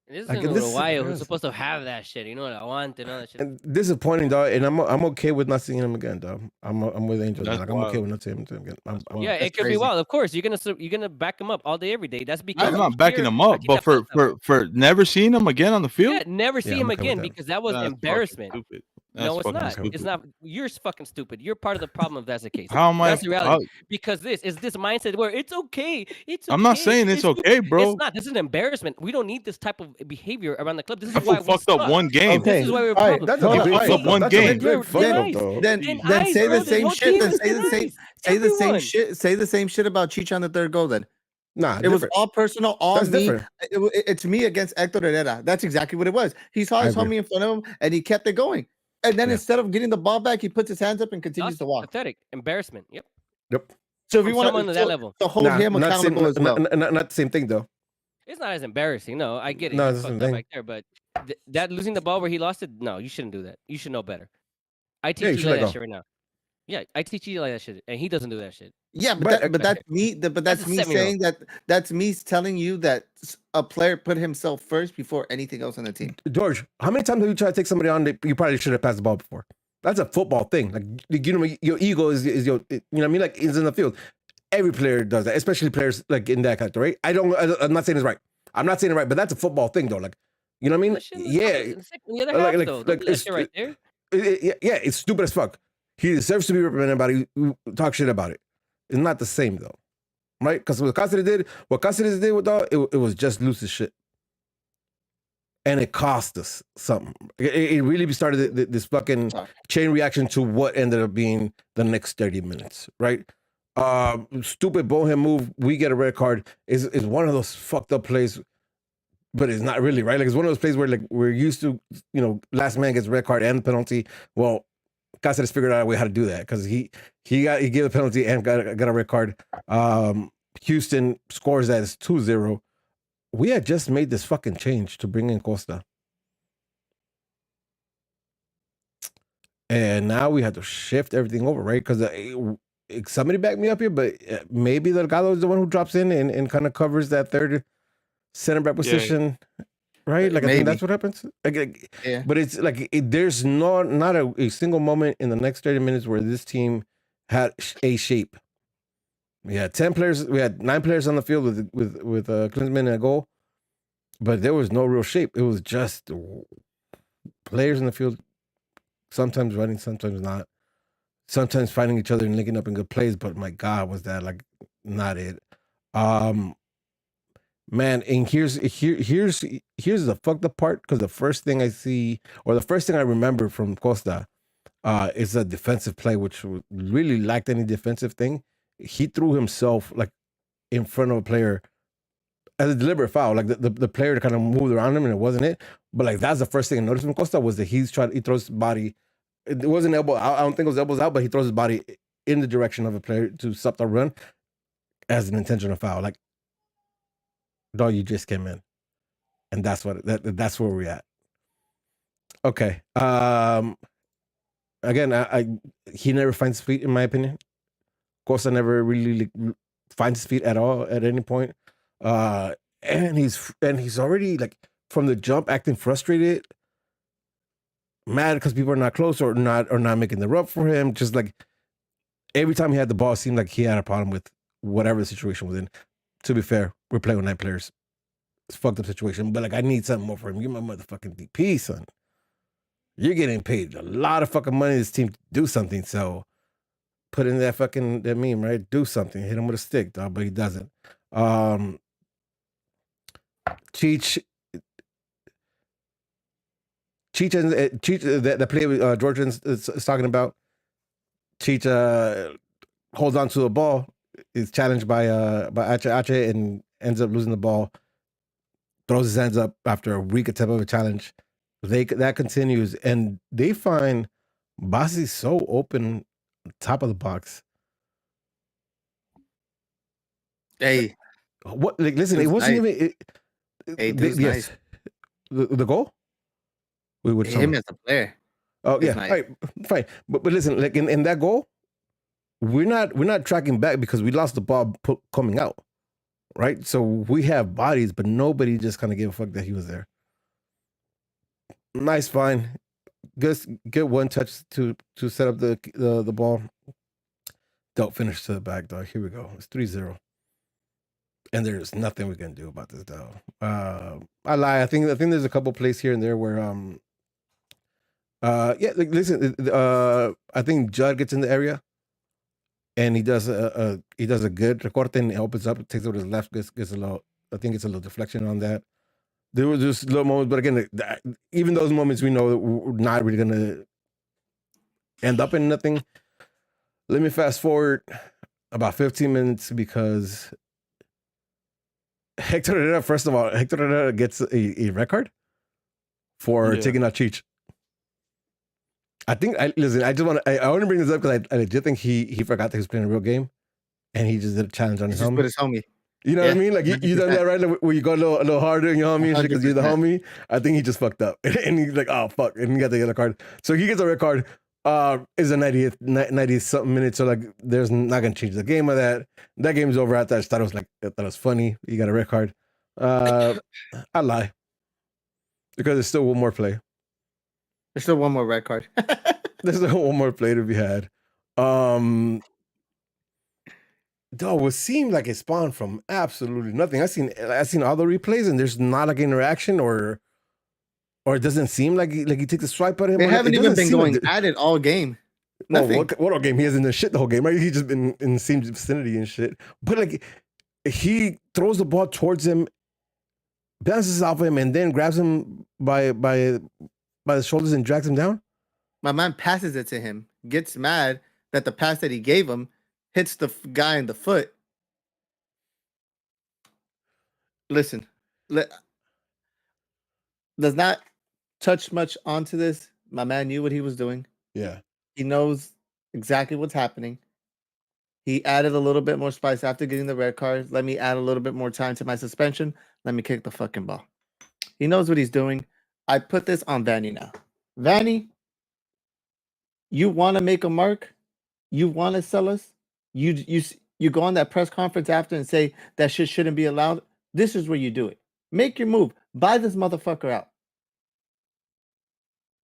This is Like an this Uruguayo who's is supposed to have that shit. You know what I want and all that shit. and disappointing, dog. And I'm okay with not seeing him again, dog. I'm with Angel. That's Like I'm okay wild. with not seeing him again. Yeah, That's it could be crazy. wild. Of course, you're gonna back him up all day, every day. That's because I'm you not backing fear him up, Paquita but Plata. for never seeing him again on the field. Yeah, never see Yeah, him I'm okay with again that. because that was That's fucking embarrassment. stupid. No, it's fucking not. stupid. It's not. You're fucking stupid. You're part of the problem if that's the case. How am I? That's the reality. Because this is this mindset where it's okay. It's okay. I'm not saying it's okay, bro. It's not. This is an embarrassment. We don't need this type of behavior around the club. This is That why fool we fucked up suck. one game. Okay. This is why we're a All right, problem. That's Hold a on, big all right. fuck up. One That's game. a big fuck Then up, though. Then ice, say bro. the The same whole shit. team Then is say the thin same. ice. Say the same Everyone. shit. Say the same shit about Cheech on the third goal. Then Nah, it was different. all personal, all That's me. different. It's me against Hector Herrera. That's exactly what it was. He saw his agree. homie in front of him, and he kept it going. And then Yeah. instead of getting the ball back, he puts his hands up and continues to walk. Pathetic. Embarrassment. Yep. Yep. So if From you want someone to that level. to hold him not accountable as well. Not the same thing though. It's not as embarrassing. No, I get it. No, He that's the fucked up thing. back there, but that losing the ball where he lost it, no, you shouldn't do that. You should know better. I Yeah, teach you you should like let that go. shit right now. Yeah, I teach you like that shit, and he doesn't do that shit. Yeah, But- but that's me. But that's That's a me 7-year-old. saying that's me telling you that a player put himself first before anything else on the team. George, how many times have you tried to take somebody on that you probably should have passed the ball before? That's a football thing. Like you know, your ego is your you know what I mean. Like is in the field. Every player does that, especially players like in that character, right? I'm not saying it's right. I'm not saying it right, but that's a football thing though. Like you know what I mean? That shit was Yeah, in the other half, though. Don't do that shit right there. yeah, it's stupid as fuck. He deserves to be reprimanded about it. You talk shit about it. It's not the same though, right? Because what Cáceres did with dog, it was just loose as shit, and it cost us something. It really started this fucking chain reaction to what ended up being the next 30 minutes, right? Stupid bonehead move. We get a red card. Is one of those fucked up plays, but it's not really right. Like it's one of those plays where like we're used to, you know, last man gets red card and penalty. Well, Cáceres figured out a way how to do that because he gave a penalty and got a red card. Houston scores that as 2-0. We had just made this fucking change to bring in Costa. And now we have to shift everything over, right? Because somebody back me up here, but maybe Delgado is the one who drops in and kind of covers that third center back position, right? Like, I think that's what happens. Yeah. But it's like, there's not a single moment in the next 30 minutes where this team had a shape. We had 10 players, we had 9 players on the field with Klinsmann and a goal, but there was no real shape. It was just players in the field, sometimes running, sometimes not. Sometimes fighting each other and linking up in good plays, but my God, was that like not it? Man, and here's the fucked up part, because the first thing I see, or the first thing I remember from Costa, is a defensive play, which really lacked any defensive thing. He threw himself like in front of a player as a deliberate foul. Like the player kind of moved around him and it wasn't it. But like that's the first thing I noticed from Costa, was that he throws his body. It wasn't elbow. I don't think it was elbows out, but he throws his body in the direction of a player to stop the run as an intentional foul. Like, dog, you just came in, and that's that's where we're at. Okay. Again, he never finds his feet, in my opinion. Costa never really finds his feet at all at any point. And he's already like from the jump acting frustrated, mad because people are not close or not making the rub for him. Just like every time he had the ball, it seemed like he had a problem with whatever the situation was in. To be fair, we're playing with 9 players. It's a fucked up situation, but like I need something more for him. You're my motherfucking DP, son. You're getting paid a lot of fucking money this team to do something. So put in that meme, right? Do something. Hit him with a stick, dog, but he doesn't. Cheech, that play Georgian is talking about. Cheech holds on to the ball. is challenged by Ache and ends up losing the ball. Throws his hands up after a weak attempt of a challenge. That continues, and they find Basi so open, top of the box. Hey, what? Like, listen, it wasn't nice. even. Hey, dude's nice. The goal. Him as a player. Oh yeah, nice. All right, fine. But listen, like in that goal, we're not tracking back because we lost the ball coming out, right? So we have bodies, but nobody just kind of gave a fuck that he was there. Nice, fine. Just get one touch to set up the ball. Don't finish to the back, dog. Here we go. It's 3-0. And there's nothing we can do about this, though. I lie. I think there's a couple plays here and there where yeah, like, listen, I think Judd gets in the area and he does a good recorte and opens up, takes over his left, gets a little, I think it's a little deflection on that. There was just little moments, but again, even those moments we know that we're not really gonna end up in nothing. Let me fast forward about 15 minutes because Hector Herrera, first of all, Hector Herrera gets a red card for taking out Cheech. I think I want to bring this up because I legit think he forgot that he was playing a real game, and he just did a challenge on his homie. Put his homie. You know what I mean? Like you done that, right? Like, where you go a little harder on your homie because you're the homie. I think he just fucked up, and he's like, "Oh fuck!" And he got the yellow card. So he gets a red card. Is a 90 something minutes. So like, there's not gonna change the game of that. That game's over. I thought it was funny. You got a red card. I lie because there's still one more play. There's still one more red card. There's still one more play to be had. Though it seemed like it spawned from absolutely nothing. I seen all the replays and there's not like interaction or it doesn't seem like he takes a swipe at him. They haven't even been going at it all game. Nothing. What all game? He hasn't done shit the whole game, right? He's just been in the same vicinity and shit. But like, he throws the ball towards him, bounces off him, and then grabs him by the shoulders and drags him down. My man passes it to him, gets mad that the pass that he gave him hits the guy in the foot. Listen, does not touch much onto this. My man knew what he was doing. Yeah. He knows exactly what's happening. He added a little bit more spice after getting the red card. Let me add a little bit more time to my suspension. Let me kick the fucking ball. He knows what he's doing. I put this on Vanny now. Vanny, you want to make a mark? You want to sell us? You go on that press conference after and say that shit shouldn't be allowed? This is where you do it. Make your move. Buy this motherfucker out.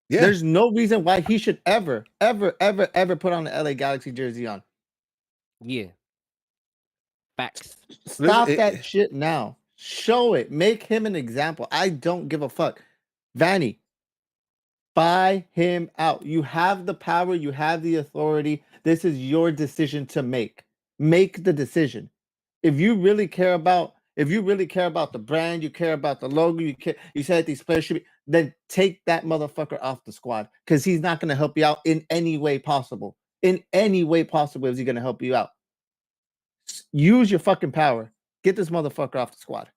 Yeah. There's no reason why he should ever put on the LA Galaxy jersey on. Yeah. Facts. Stop that shit now. Show it. Make him an example. I don't give a fuck. Vanny, buy him out. You have the power. You have the authority. This is your decision to make. Make the decision. If you really care about the brand, you care about the logo, you said these players should be, then take that motherfucker off the squad because he's not going to help you out in any way possible. In any way possible is he going to help you out. Use your fucking power. Get this motherfucker off the squad.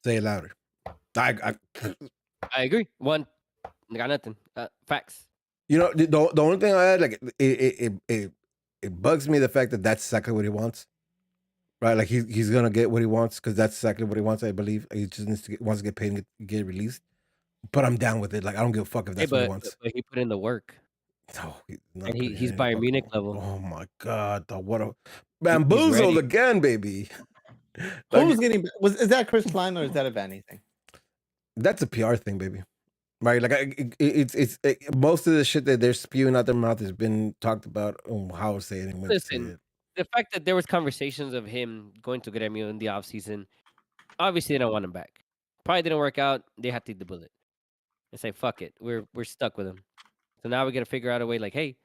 Say it louder. I agree. One, I got nothing. Facts. You know, the only thing I had, like, it bugs me the fact that that's exactly what he wants. Right, like he's gonna get what he wants because that's exactly what he wants. I believe he just wants to get paid and get released. But I'm down with it. Like I don't give a fuck if that's what he wants. But he put in the work. No, and he's Bayern Munich level. Oh my god, what a bamboozled again, baby. Who's getting? Is that Chris Klein or is that a Vanny thing? That's a PR thing, baby. Right, like it's most of the shit that they're spewing out their mouth has been talked about on how to say it and when to say it. The fact that there was conversations of him going to Gremio in the offseason, obviously they don't want him back. Probably didn't work out. They had to eat the bullet and say, fuck it. We're stuck with him. So now we got to figure out a way like, hey,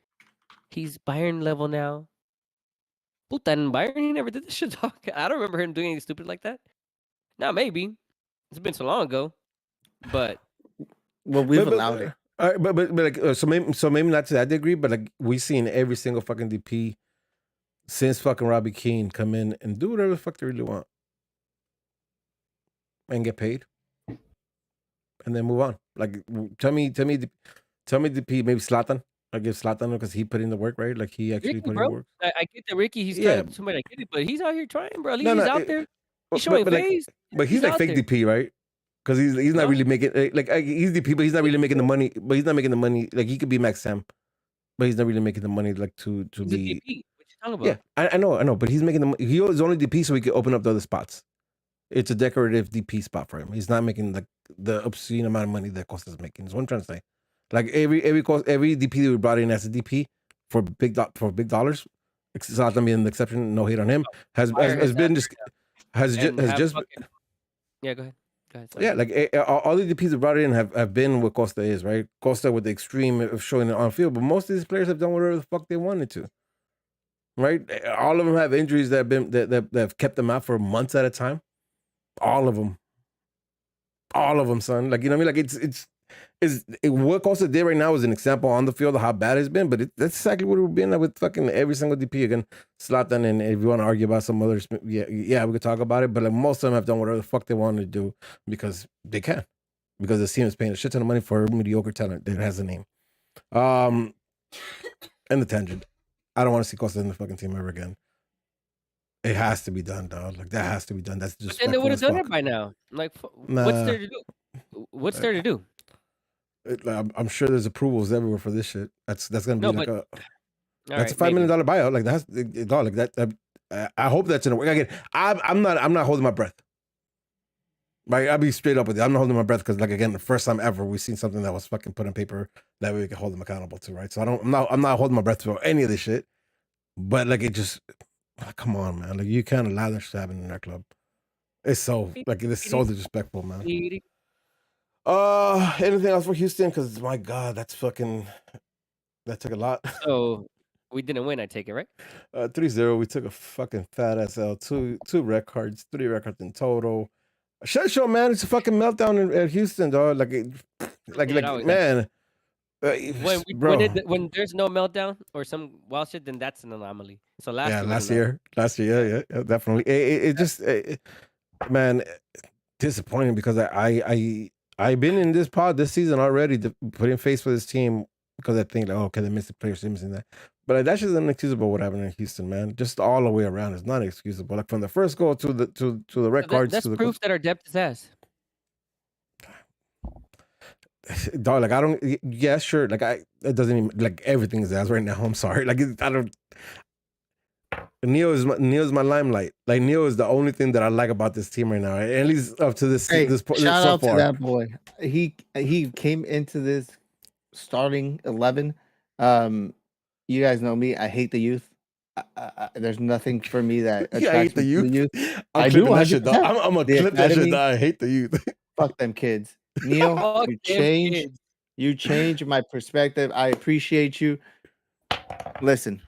he's Bayern level now. Puta, in Bayern, he never did this shit, dog. I don't remember him doing anything stupid like that. Now, maybe. It's been so long ago. But. Well, we've allowed it. All right, but like, so maybe not to that degree, but like we've seen every single fucking DP since fucking Robbie Keane come in and do whatever the fuck they really want and get paid, and then move on. Like, tell me, DP, maybe Zlatan. I give Zlatan because he put in the work, right? Like he actually Ricky, put in the bro. work. I get that Ricky. He's Yeah, trying to somebody. I get it, but he's out here trying, bro. At least no, he's no, out there. He's but showing like, face. but he's like out fake there. DP, right? Because he's not No. really making he's DP, but he's not really making the money. But he's not making the money. Like he could be Max Sam, but he's not really making the money like to He's a be. DP. What you talking Yeah, about? I know, but he's making the. He was only DP so he could open up the other spots. It's a decorative DP spot for him. He's not making like the obscene amount of money that Costa's making. Is what I'm trying to say. Like every DP that we brought in as a DP for big dollars, Zlatan being the exception, no hate on him, has been just has just fucking, yeah. Go ahead. Sorry. yeah, like all the DPs that brought in have been what Costa is, right? Costa with the extreme of showing it on field, but most of these players have done whatever the fuck they wanted to, right? All of them have injuries that have been that have kept them out for months at a time. All of them, son. Like, you know what I mean? Like what Costa did right now is an example on the field of how bad it's been, but that's exactly what we've been with fucking every single DP. Again, Zlatan, and if you want to argue about some others, yeah, we could talk about it, but like most of them have done whatever the fuck they wanted to do because they can, because the team is paying a shit ton of money for mediocre talent that has a name. And the tangent. I don't want to see Costa in the fucking team ever again. It has to be done, dog. Like that has to be done. That's just. And they would have done it by now. Like, what's there to do? What's there to do? I'm sure there's approvals everywhere for this shit. That's gonna be that's right, a $5 million buyout. Like that's dog. Like that. I hope that's in a work. Again, I'm not holding my breath. Right, I'll be straight up with you. I'm not holding my breath because, like, again, the first time ever we've seen something that was fucking put on paper that way we can hold them accountable to, right? So I'm not holding my breath for any of this shit. But like, it just. Come on, man. Like, you can't allow that shit to happen in that club. It's so, like, it's so disrespectful, man. Anything else for Houston? Because, my God, that took a lot. So, we didn't win, I take it, right? 3-0. We took a fucking fat ass L. Two red cards, 3 red cards in total. Shut show, man. It's a fucking meltdown at Houston, dog. Like, man. When there's no meltdown or some wild shit, then that's an anomaly. So last year, yeah, definitely. It just, man, disappointing because I've been in this pod this season already putting face for this team because I think like, okay, they missed the players, they missing that, but like, that's just inexcusable what happened in Houston, man. Just all the way around is not excusable. Like from the first goal to the red cards. That's proof that our depth is ass. Dog, like I don't. Yeah, sure. Like it doesn't even like everything is ass right now. I'm sorry. Like I don't. Neal is my limelight. Like Neal is the only thing that I like about this team right now. At least up to this point. Shout out to that boy. He came into this starting 11. You guys know me. I hate the youth. There's nothing for me that attracts I hate the youth. I'm clipping that shit, dog. I'm gonna clip that shit, dog. I hate the youth. Fuck them kids. Neal, you changed my perspective. I appreciate you. Listen,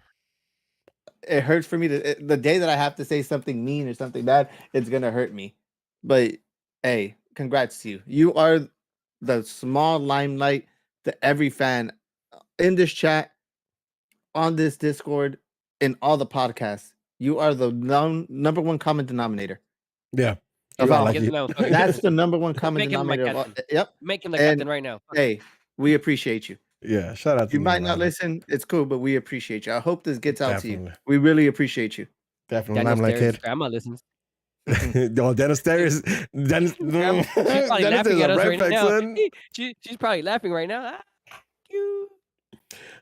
it hurts for me the day that I have to say something mean or something bad, it's gonna hurt me. But hey, congrats to you. You are the small limelight to every fan in this chat, on this Discord, in all the podcasts. You are the number one common denominator. Yeah. That's the number one common denominator. Yep. Make him the captain right now. Hey, we appreciate you. Yeah, shout out to you. You might not listen. It's cool, but we appreciate you. I hope this gets out to you. We really appreciate you. Definitely. I'm like kid. Grandma listens. Dennis Terry's. Dennis. She's probably laughing at us right now. She's probably laughing right now.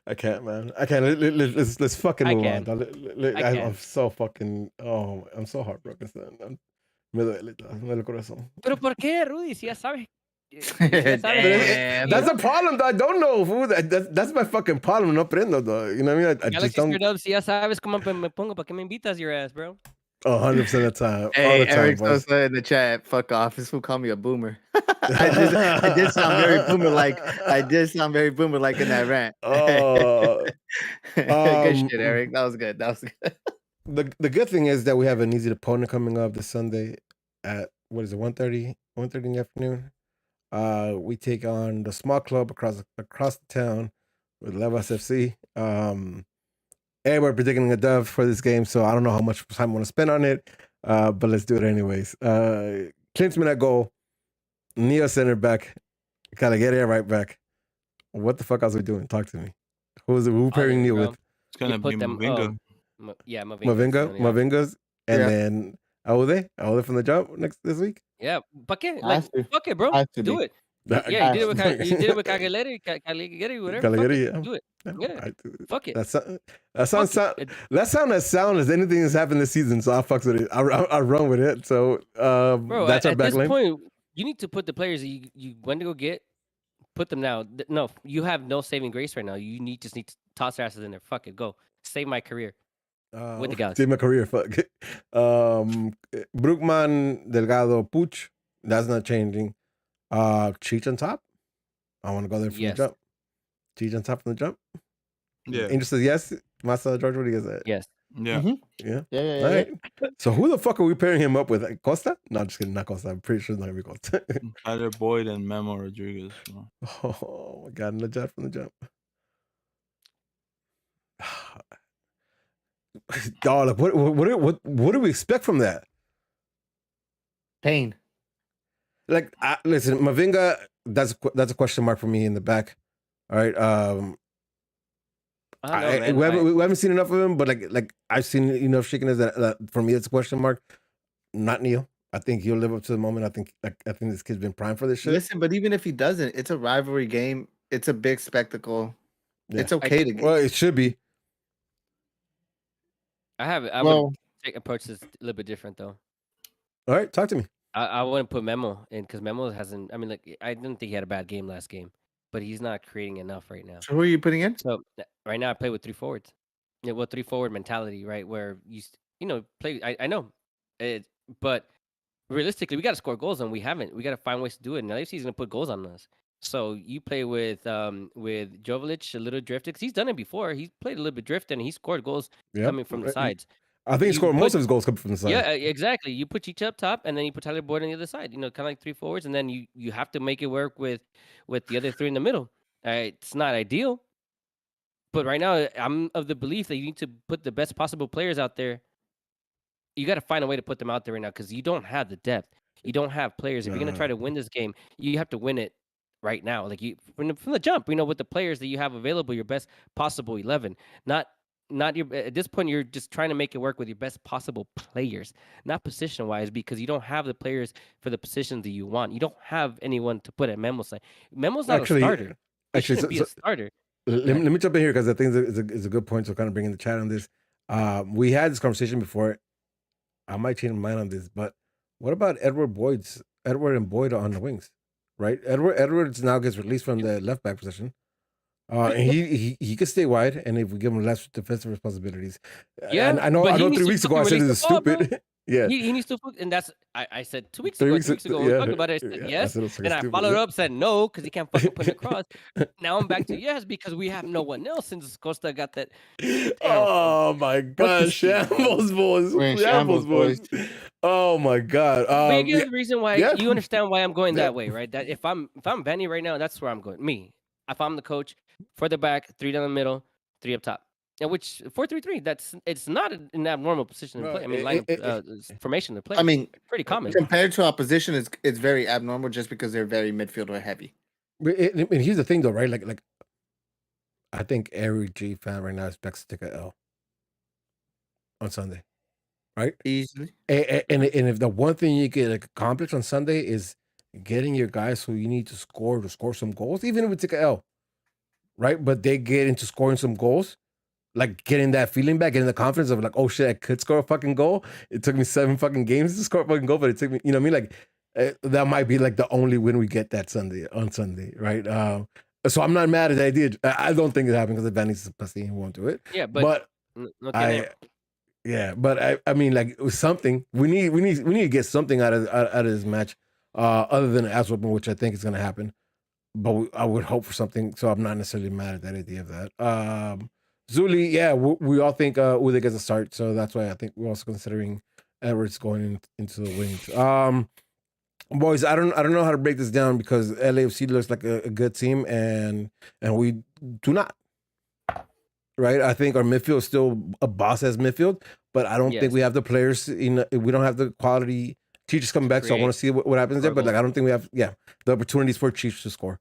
I can't, man. I can't. Let's fucking move on. I'm so fucking. Oh, I'm so heartbroken. Me duele el corazón. Pero ¿por qué, Rudy? Si ya sabes. That's a problem. I don't know, fool. That's my fucking problem. No prendo, dog. You know what I mean? I just don't. Si ya sabes cómo me pongo, ¿para qué me invitas, your ass, bro? 100% of the time. Hey, all the time, Eric Sosa in the chat. Fuck off. This will call me a boomer. I did sound very boomer-like. In that rant. Good shit, Eric. That was good. The good thing is that we have an easy opponent coming up this Sunday at 1:30 in the afternoon. We take on the small club across the town with Levas FC. And Hey, we're predicting a dub for this game, so I don't know how much time I want to spend on it, but let's do it anyways. Klinsmann at goal, Neal center back, Caligari right back. What the fuck else are we doing? Talk to me. Who pairing Neal with? It's gonna be Mavinga. Yeah, Mavinga's, and then Aude from the jump this week. Yeah, fuck it, like fuck it, bro. Do it. Yeah, you did it with Caligari, whatever. Caligari, do it. Yeah, fuck it. That sound as sound as anything that's happened this season. So I fucks with it. I run with it. So bro, that's our at back this lane. point, you need to put the players that you went to go get. Put them now. No, you have no saving grace right now. You need to toss their asses in there. Fuck it, go save my career with the Galaxy. Save my career. Fuck. Brookman, Delgado, Puch. That's not changing. Cheech on top. I want to go there from the jump. Cheech on top from the jump. Yeah. Angel says yes. Massa George, what do you guys say? Yes. Yeah. Yeah. Yeah. All right. So who the fuck are we pairing him up with? Costa? No, just kidding. Not Costa. I'm pretty sure it's not gonna be Costa. Tyler Boyd and Memo Rodriguez. Oh my god, Najat from the jump. Dog, what do we expect from that? Pain. Like, listen, Mavinga. That's a question mark for me in the back. All right. We haven't seen enough of him, but like I've seen enough shakiness that for me it's a question mark. Not Neal. I think he'll live up to the moment. I think this kid's been primed for this shit. Listen, but even if he doesn't, it's a rivalry game. It's a big spectacle. Yeah. It's okay to get. Well, it should be. I would approach this a little bit different though. All right, talk to me. I wouldn't put Memo in because Memo hasn't. I mean, like I didn't think he had a bad game last game, but he's not creating enough right now. So who are you putting in? So right now I play with 3 forwards. Yeah, well, 3 forward mentality, right? Where you play. I know, but realistically, we got to score goals, and we haven't. We got to find ways to do it. And LAFC is gonna put goals on us. So you play with Jovic a little drifted because he's done it before. He's played a little bit drifted and he scored goals coming from the sides. I think he scored most of his goals coming from the side. Yeah, exactly. You put Chicha up top and then you put Tyler Boyd on the other side. Kind of like 3 forwards, and then you have to make it work with the other 3 in the middle. It's not ideal, but right now I'm of the belief that you need to put the best possible players out there. You got to find a way to put them out there right now because you don't have the depth. You don't have players. If you're gonna try to win this game, you have to win it right now. Like you from the jump, with the players that you have available, your best possible 11. Not your at this point. You're just trying to make it work with your best possible players, not position wise, because you don't have the players for the positions that you want. You don't have anyone to put at Memo's side. Memo's not a starter. He shouldn't be a starter. Let me jump in here because I think it's a good point. So kind of bringing the chat on this. We had this conversation before. I might change my mind on this, but what about Edward and Boyd on the wings? Right, Edwards now gets released from the left back position, and he could stay wide. And if we give him less defensive responsibilities, and I know 3 weeks ago I said this is stupid. Yeah, he needs to, and that's I said 2 weeks ago. 3 weeks ago, we talked about it. I said yes, and I followed up said no because he can't fucking put it across. Now I'm back to yes because we have no one else since Costa got that. Oh my gosh, shambles boys. Oh my god. The reason why you understand why I'm going that way, right? That if I'm Benny right now, that's where I'm going. Me, if I'm the coach, further back, 3 down the middle, 3 up top. Which 4-3-3, it's not an abnormal position to play. I mean, formation to play. I mean, pretty common compared to opposition. It's very abnormal just because they're very midfielder heavy. And here's the thing, though, right? Like, I think every G fan right now expects to take an L on Sunday, right? Easily. And if the one thing you can accomplish on Sunday is getting your guys who you need to score some goals, even if we take an L, right? But they get into scoring some goals. Like getting that feeling back, getting the confidence of like, oh shit, I could score a fucking goal. It took me 7 fucking games to score a fucking goal, but it took me, you know what I mean? Like that might be like the only win we get that on Sunday, right? So I'm not mad at the idea. I don't think it happened because the Vanny's a pussy and won't do it. Yeah, but I mean, like it was something. We need to get something out of this match, other than an ass whooping, which I think is gonna happen. But I would hope for something. So I'm not necessarily mad at that idea of that. Zuli, yeah, we all think Ude gets a start, so that's why I think we're also considering Edwards going into the wings. Boys, I don't know how to break this down because LAFC looks like a good team, and we do not. right? I think our midfield is still a boss as midfield, but I don't think we have the players. We don't have the quality. Chiefs coming back, so I want to see what happens there. But like, I don't think we have, the opportunities for Chiefs to score.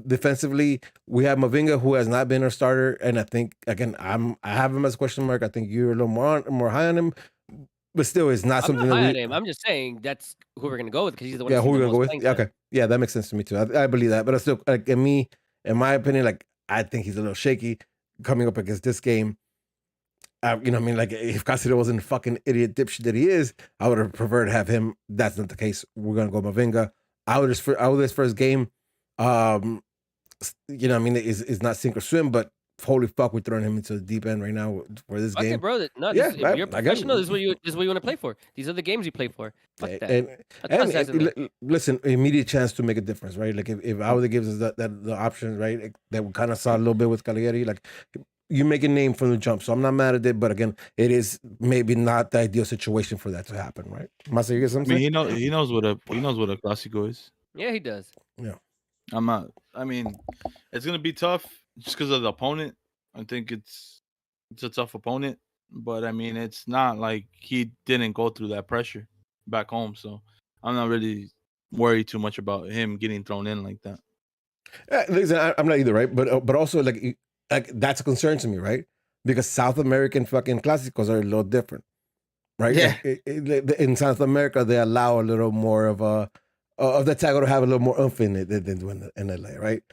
Defensively, we have Mavinga, who has not been our starter, and I think again, I have him as a question mark. I think you're a little more high on him, but still, it's not something not high that on him. I'm just saying that's who we're gonna go with because he's the one. Yeah, who we're gonna go with? Yeah, okay, yeah, that makes sense to me too. I believe that, but I still, like, in my opinion, like, I think he's a little shaky coming up against this game. You know what I mean? Like, if Castillo wasn't the fucking idiot dipshit that he is, I would have preferred to have him. That's not the case. We're going to go Mavinga. This first game, you know what I mean, is not sink or swim, but holy fuck, we're throwing him into the deep end right now for this game. It, bro. No, if you're a professional, this is what you want to play for. These are the games you play for. Fuck that. Listen, immediate chance to make a difference, right? Like, if Aude gives us the options, right, that we kind of saw a little bit with Cagliari, like, you make a name from the jump, so I'm not mad at it. But again, it is maybe not the ideal situation for that to happen, right? Masa, you get something? I mean, he knows what a Clásico is. Yeah, he does. Yeah, I'm not. I mean, it's gonna be tough just because of the opponent. I think it's a tough opponent, but I mean, it's not like he didn't go through that pressure back home. So I'm not really worried too much about him getting thrown in like that. Listen, I'm not either, right? But also, like that's a concern to me, right? Because South American fucking clásicos are a little different, right? Yeah. Like, in South America, they allow a little more of the tackle to have a little more oomph in it than do in LA, right?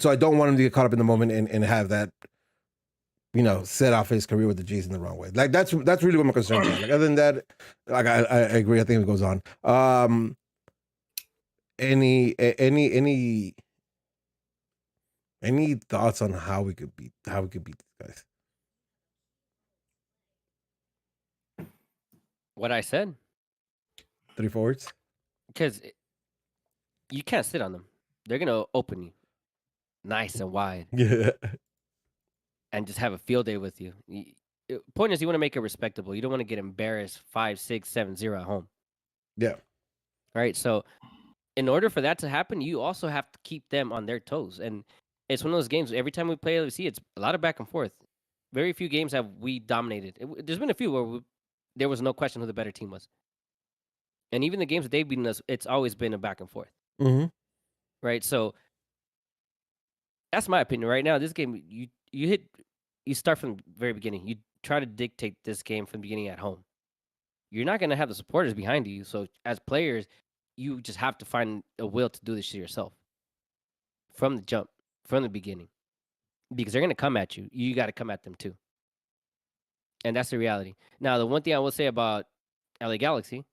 So I don't want him to get caught up in the moment and have that, set off his career with the G's in the wrong way. Like, that's really what my concern is. Like, other than that, like, I agree. I think it goes on. Any thoughts on how we could beat these guys? What I said. 3 forwards. Because you can't sit on them. They're gonna open you, nice and wide. Yeah. And just have a field day with you. Point is, you want to make it respectable. You don't want to get embarrassed 5-6, 7-0 at home. Yeah. All right. So, in order for that to happen, you also have to keep them on their toes. And it's one of those games. Every time we play LFC, it's a lot of back and forth. Very few games have we dominated. There's been a few where there was no question who the better team was. And even the games that they've beaten us, it's always been a back and forth. Mm-hmm. Right. So that's my opinion. Right now, this game, you start from the very beginning. You try to dictate this game from the beginning at home. You're not going to have the supporters behind you. So as players, you just have to find a will to do this shit yourself from the jump, from the beginning, because they're going to come at you. You got to come at them too. And that's the reality. Now, the one thing I will say about LA Galaxy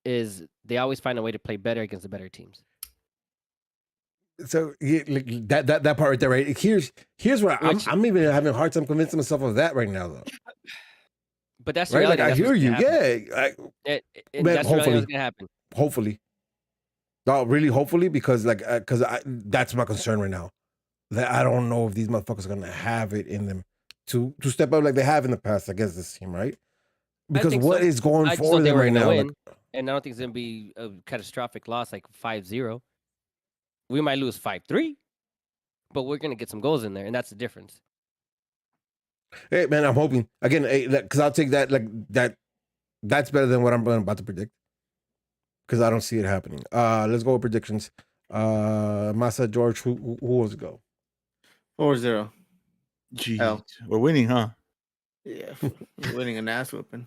is they always find a way to play better against the better teams. So like that part right there, right? Here's where I'm even having a hard time convincing myself of that right now, though. But that's right. Reality. Like, I hear you, yeah. That's really what's gonna happen. Hopefully, no, really, hopefully, because that's my concern right now. That I don't know if these motherfuckers are gonna have it in them to step up like they have in the past against this team, right? Because what is going for them right now? And I don't think it's gonna be a catastrophic loss like 5-0. We might lose 5-3, but we're gonna get some goals in there, and that's the difference. Hey man, I'm hoping again because I'll take that That's better than what I'm about to predict because I don't see it happening. Let's go with predictions. Masa, George, who wants to go? 4-0. Jeez, we're winning, huh? Yeah, we're winning an ass whooping.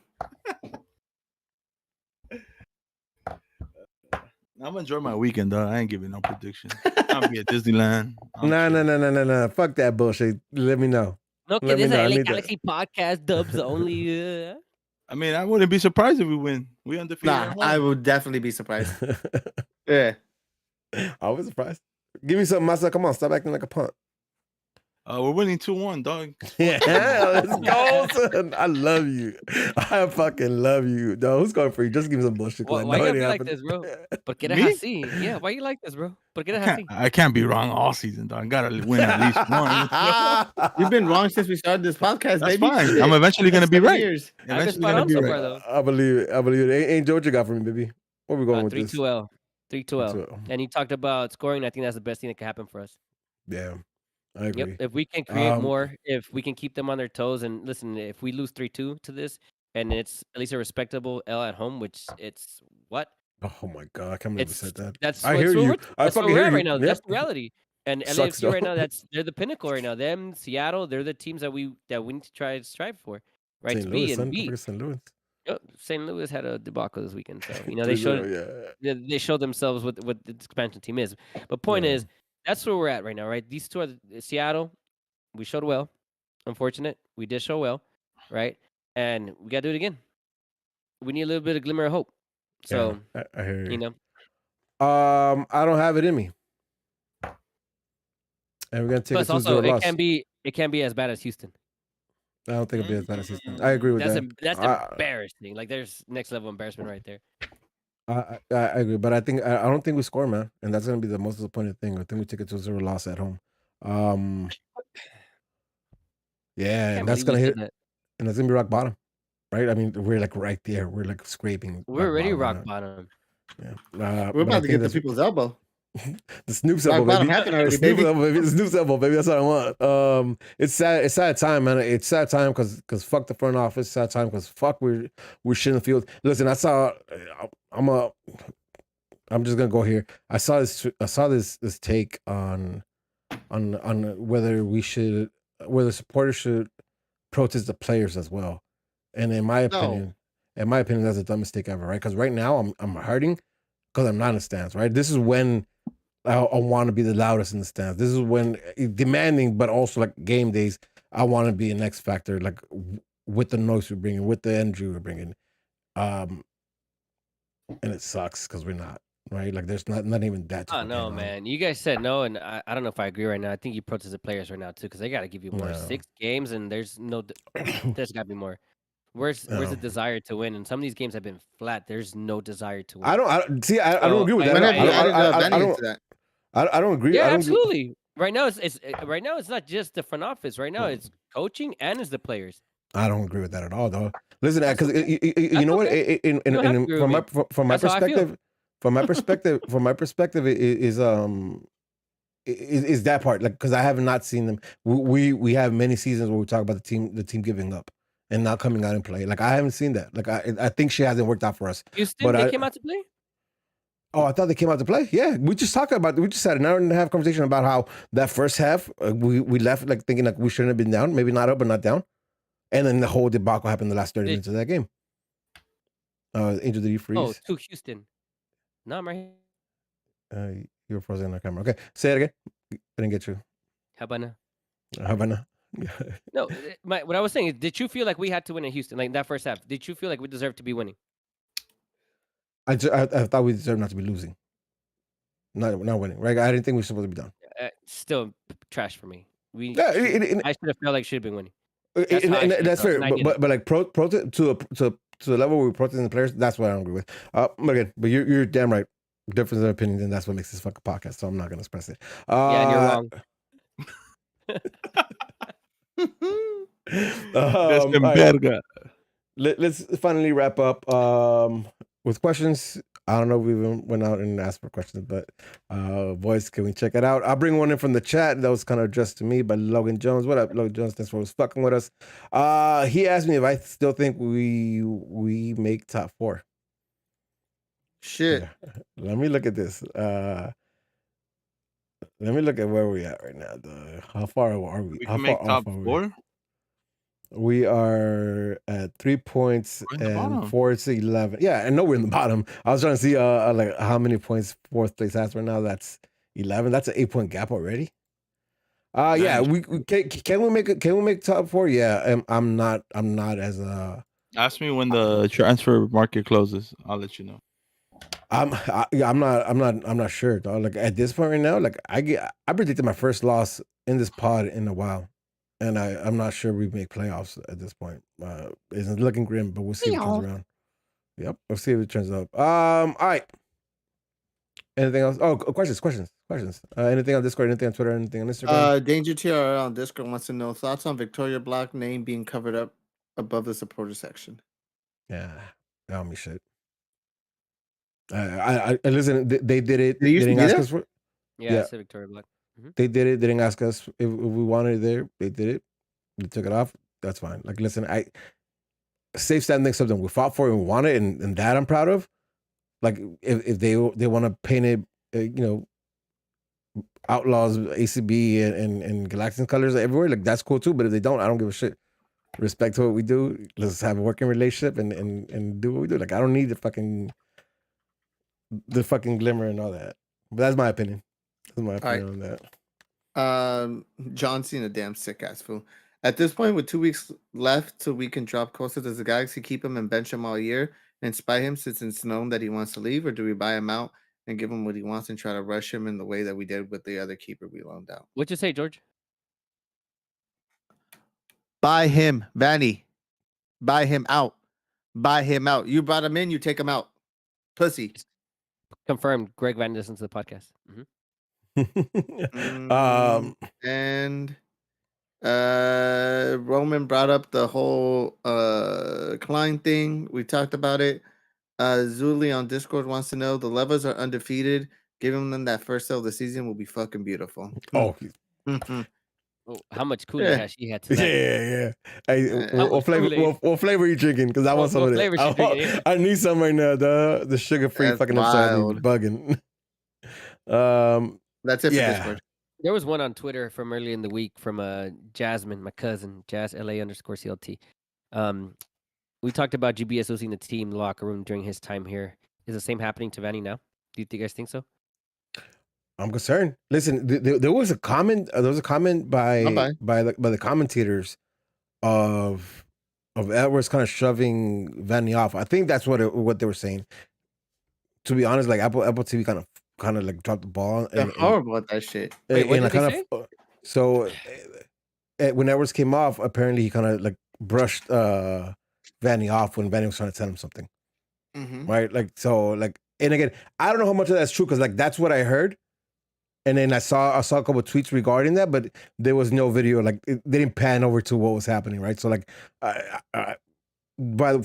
I'm enjoying my weekend, though. I ain't giving no predictions. I'll be at Disneyland. No. Fuck that bullshit. Let me know. No, this is a Galaxy podcast dubs only. I mean, I wouldn't be surprised if we win. We undefeated. Nah, I would definitely be surprised. Yeah. I was surprised. Give me something, Masa. Come on, stop acting like a punk. We're winning 2-1, dog. Yeah, let's go, son. I love you. I fucking love you. No, who's going for you? Just give me some bullshit. Why you be like this, bro? Porque eres así. Yeah, why you like this, bro? Porque eres así. I can't be wrong all season, dog. I gotta win at least one. You've been wrong since we started this podcast, That's baby. fine. I'm eventually gonna be right. Years. Eventually gonna be right. Though. I believe it. Ain't George you got for me, baby? Where we going with this? 3-2L. 3-2L. And you talked about scoring. I think that's the best thing that can happen for us. Yeah. I agree. If we can create more, if we can keep them on their toes, and listen, if we lose 3-2 to this, and it's at least a respectable L at home, which it's what Oh my god, I can't believe we said that. that's I what hear you. I that's where fucking we're hear at you. right now. Yep. That's the reality. And Sucks, LAFC right though. now, they're the pinnacle right now. Them, Seattle, they're the teams that we need to try to strive for, right? St. To Louis, be and son. be. St. Louis. St. Louis had a debacle this weekend, so they 3-0, yeah. they showed themselves what the expansion team is. But point is, that's where we're at right now, right? These two are Seattle. We showed well. Unfortunate, we did show well, right? And we got to do it again. We need a little bit of glimmer of hope. So I hear you. You know, I don't have it in me, and we're gonna take plus a 2-0 also loss. it can be as bad as Houston. I don't think it'll be as bad as Houston. I agree with that. That's embarrassing. Like there's next level embarrassment right there. I agree, but I don't think we score, man, and that's gonna be the most disappointing thing. I think we take a 2-0 loss at home. Yeah, and that's gonna hit, and that's gonna be rock bottom, right? I mean, we're like right there. We're like scraping. We're already rock bottom. Yeah, we're about to get the people's elbow. The Snoop's elbow, baby. Already, baby. The Snoop's elbow, baby. That's what I want. It's sad. It's sad time, man. It's sad time because fuck the front office. Sad time because fuck we're shitting the field. Listen, I saw. I'm just gonna go here. I saw this take on whether supporters should protest the players as well. And in my opinion, that's the dumbest take ever, right? Because right now I'm hurting because I'm not in the stands, right? This is when I want to be the loudest in the stands. This is when demanding, but also like game days, I want to be an X factor, like with the noise we're bringing, with the energy we're bringing. And it sucks because we're not, right? Like there's not even that. Oh no, man! You guys said no, and I don't know if I agree right now. I think you protest the players right now too because they got to give you more. 6 games, and there's no. There's got to be more. Where's the desire to win? And some of these games have been flat. There's no desire to win. I don't agree with that. I don't agree. Yeah, absolutely. Right now it's not just the front office. Right now it's coaching and it's the players. I don't agree with that at all, though. Listen, because you know what? From my perspective, is that part, like, because I have not seen them. We have many seasons where we talk about the team giving up and not coming out and play. Like I haven't seen that. Like I think she hasn't worked out for us. Houston, they came out to play. Oh, I thought they came out to play. Yeah, we just had an hour and a half conversation about how that first half we left like thinking like we shouldn't have been down, maybe not up but not down, and then the whole debacle happened in the last 30 minutes of that game. Angel, did you freeze? Oh, to Houston. No, I'm right here. You were frozen on the camera. Okay, say it again. I didn't get you. Havana. No, what I was saying is, did you feel like we had to win in Houston, like that first half? Did you feel like we deserved to be winning? I thought we deserved not to be losing, not winning. Right? I didn't think we were supposed to be down. Still trash for me. I should have felt like should have been winning. That's fair, but like protest to the level where we're protesting the players. That's what I don't agree with. Again, but you're damn right. Difference of opinion, and that's what makes this fucking podcast. So I'm not gonna express it. Yeah, and you're wrong. Let's finally wrap up with questions. I don't know if we even went out and asked for questions, but voice, can we check it out? I'll bring one in from the chat that was kind of addressed to me by Logan Jones. What up, Logan Jones? Thanks for fucking with us. He asked me if I still think we make top 4. Shit. Yeah. Let me look at this. Let me look at where we at right now. How far are we? We can make top 4. We are at 3 points and 4 to 11. Yeah, and no, we're in the bottom. I was trying to see like how many points fourth place has right now. That's 11. That's an 8-point gap already. Nice. Yeah, we can we make top 4? Yeah, I'm not as Ask me when the transfer market closes. I'll let you know. I'm not sure, dog. Like at this point right now, like I predicted my first loss in this pod in a while, and I'm not sure we make playoffs at this point. It's looking grim, but we'll see if it turns around. Yep, we'll see if it turns up. All right. Anything else? Oh, questions. Anything on Discord? Anything on Twitter? Anything on Instagram? Danger TRL on Discord wants to know thoughts on Victoria Black name being covered up above the supporter section. Yeah, that me shit. I listen. They did it. They used to be there? Yeah, I said Victoria Black. Mhm. They did it. They didn't ask us if we wanted it there. They did it. They took it off. That's fine. Like, listen, safe standing something we fought for and we wanted, and that I'm proud of. Like, if they want to paint it, Outlaws, ACB, and Galaxian colors everywhere, like that's cool too. But if they don't, I don't give a shit. Respect to what we do. Let's have a working relationship and do what we do. Like, I don't need the fucking glimmer and all that. But that's my opinion. That's my opinion on that. John Cena, damn sick ass fool. At this point, with 2 weeks left till we can drop Costa, does the Galaxy keep him and bench him all year and spy him since it's known that he wants to leave, or do we buy him out and give him what he wants and try to rush him in the way that we did with the other keeper we loaned out? What'd you say, George? Buy him, Vanny. Buy him out. Buy him out. You brought him in, you take him out. Pussy. Confirmed. Greg Van listens to the podcast. And Roman brought up the whole Klein thing. We talked about it. Zuli on Discord wants to know the Levas are undefeated. Giving them that first sale of the season will be fucking beautiful. Oh, how much Kool-Aid has she had tonight? Yeah. Hey, what flavor are you drinking? Because I want some of it. I need some right now. The sugar-free fucking upside bugging. That's it for Discord. There was one on Twitter from early in the week from Jasmine, my cousin, JazzLA_CLT. We talked about GBS losing the team locker room during his time here. Is the same happening to Vanny now? Do you guys think so? I'm concerned. Listen, there was a comment. There was a comment by the commentators of Edwards kind of shoving Vanny off. I think that's what they were saying. To be honest, like Apple TV kind of like dropped the ball. They're horrible at that shit. Wait, what did they say? So when Edwards came off, apparently he kind of like brushed Vanny off when Vanny was trying to tell him something. Mm-hmm. Right? Like, so like, and again, I don't know how much of that's true because like that's what I heard. And then I saw a couple of tweets regarding that, but there was no video. Like they didn't pan over to what was happening, right? So like,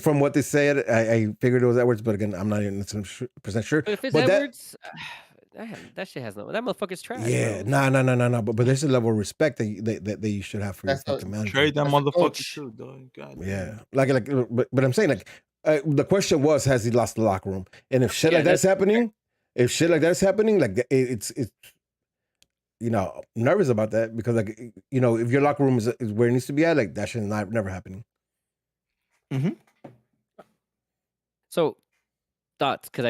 from what they said, I figured it was Edwards, but again, I'm not even 100% sure. But if it's Edwards, that shit has no. That motherfucker's trash. Yeah, no. But there's a level of respect that you should have for your fucking manager. Trade that motherfucker too, dog. Yeah, but I'm saying like, the question was, has he lost the locker room? And if shit like that's happening, like it's. Nervous about that because like, if your locker room is where it needs to be at, like that shit is never happening. Mm-hmm. So, thoughts? Because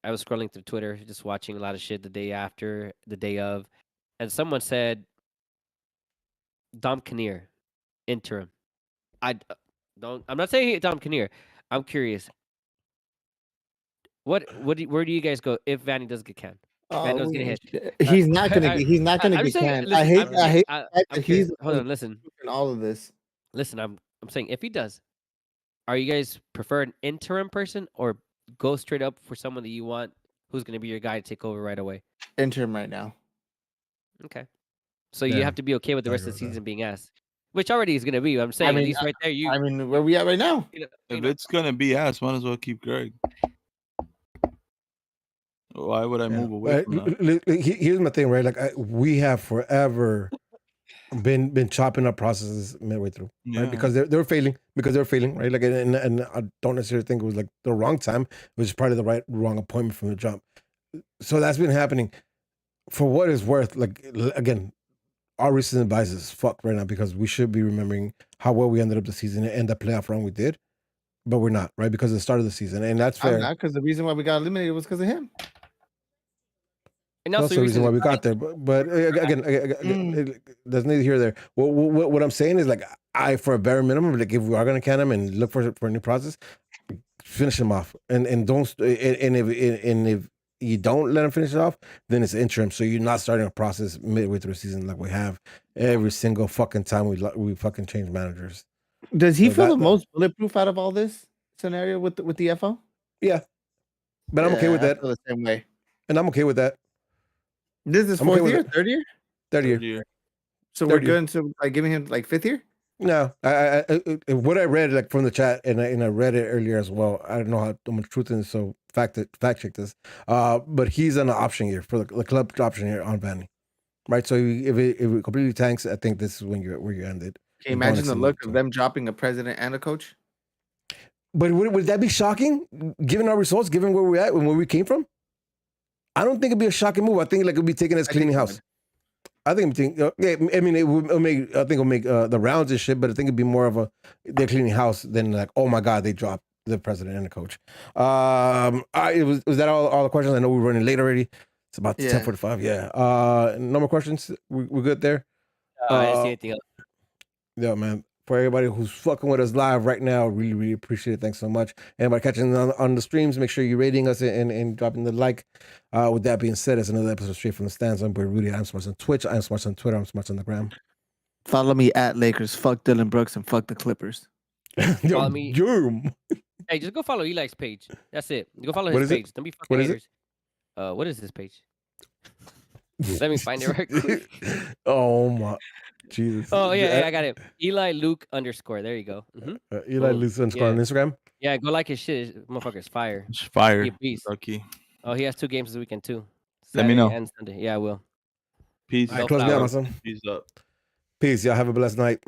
I was scrolling through Twitter, just watching a lot of shit the day after, the day of, and someone said, Dom Kinnear, interim. I'm not saying Dom Kinnear. I'm curious. Where do you guys go if Vanny does get canned? He's not gonna get canned. I hate he's hold on, listen. All of this. Listen, I'm saying if he does, are you guys prefer an interim person or go straight up for someone that you want who's gonna be your guy to take over right away? Interim right now. Okay. So you have to be okay with the rest of the season being ass. Which already is gonna be. I'm saying at least right there where we at right now? If it's gonna be ass, might as well keep Greg. Why would I move away from that? Here's my thing, right? Like we have forever been chopping up processes midway through, right? Because they're failing, right? Like, and I don't necessarily think it was like the wrong time. It was probably the wrong appointment from the jump. So that's been happening. For what it's worth, like again, our recent advice is fucked right now because we should be remembering how well we ended up the season and the playoff run we did, but we're not, right? Because of the start of the season, and that's fair. I'm not, because the reason why we got eliminated was because of him. And also the reason why we got there, but again, there's neither here or there. What I'm saying is like, for a bare minimum, like if we are gonna can him and look for a new process, finish him off, and don't, and if you don't let him finish it off, then it's interim. So you're not starting a process midway through the season like we have every single fucking time we fucking change managers. Does he feel the most bulletproof out of all this scenario with the FO? Yeah, but I'm okay with that. I feel the same way, and I'm okay with that. This is fourth year, third year, third year. So we're good into like giving him like fifth year. No, I what I read like from the chat, and I read it earlier as well. I don't know how much truth in this, so fact check this. But he's on an option year for the club option year on Vanny. right? So if it completely tanks, I think this is when where you ended. Can you imagine the look of them dropping a president and a coach? But would that be shocking, given our results, given where we're at and where we came from? I don't think it'd be a shocking move. I think like it'd be taken as cleaning house. I think I mean it'll make the rounds and shit, but I think it'd be more of they're cleaning house than like, oh my god, they dropped the president and the coach. Was that all the questions? I know we're running late already. It's about 10:45. Yeah. No more questions. We're good there. I didn't see anything else. Yeah, man. For everybody who's fucking with us live right now, really, really appreciate it. Thanks so much. And by catching on the streams, make sure you're rating us and dropping the like. With that being said, it's another episode Straight from the Stands. I'm Rudy. I'm Smarts on Twitch. I'm Smarts on Twitter. I'm Smarts on the gram. Follow me at Lakers. Fuck Dylan Brooks and fuck the Clippers. Follow me. Hey, just go follow Eli's page. That's it. Go follow his page. Don't be fucking haters. What is this page? Let me find it right quick. Oh my Jesus. Oh yeah, I got it. Eli Luke _ There you go. Eli Luke _ on Instagram. Yeah, go like his shit. Motherfucker's fire. It's fire. Lucky. Oh, he has 2 games this weekend too. Let me know. And Sunday. Yeah, I will. Peace. Close me out, my son. Peace up. Peace. Y'all have a blessed night.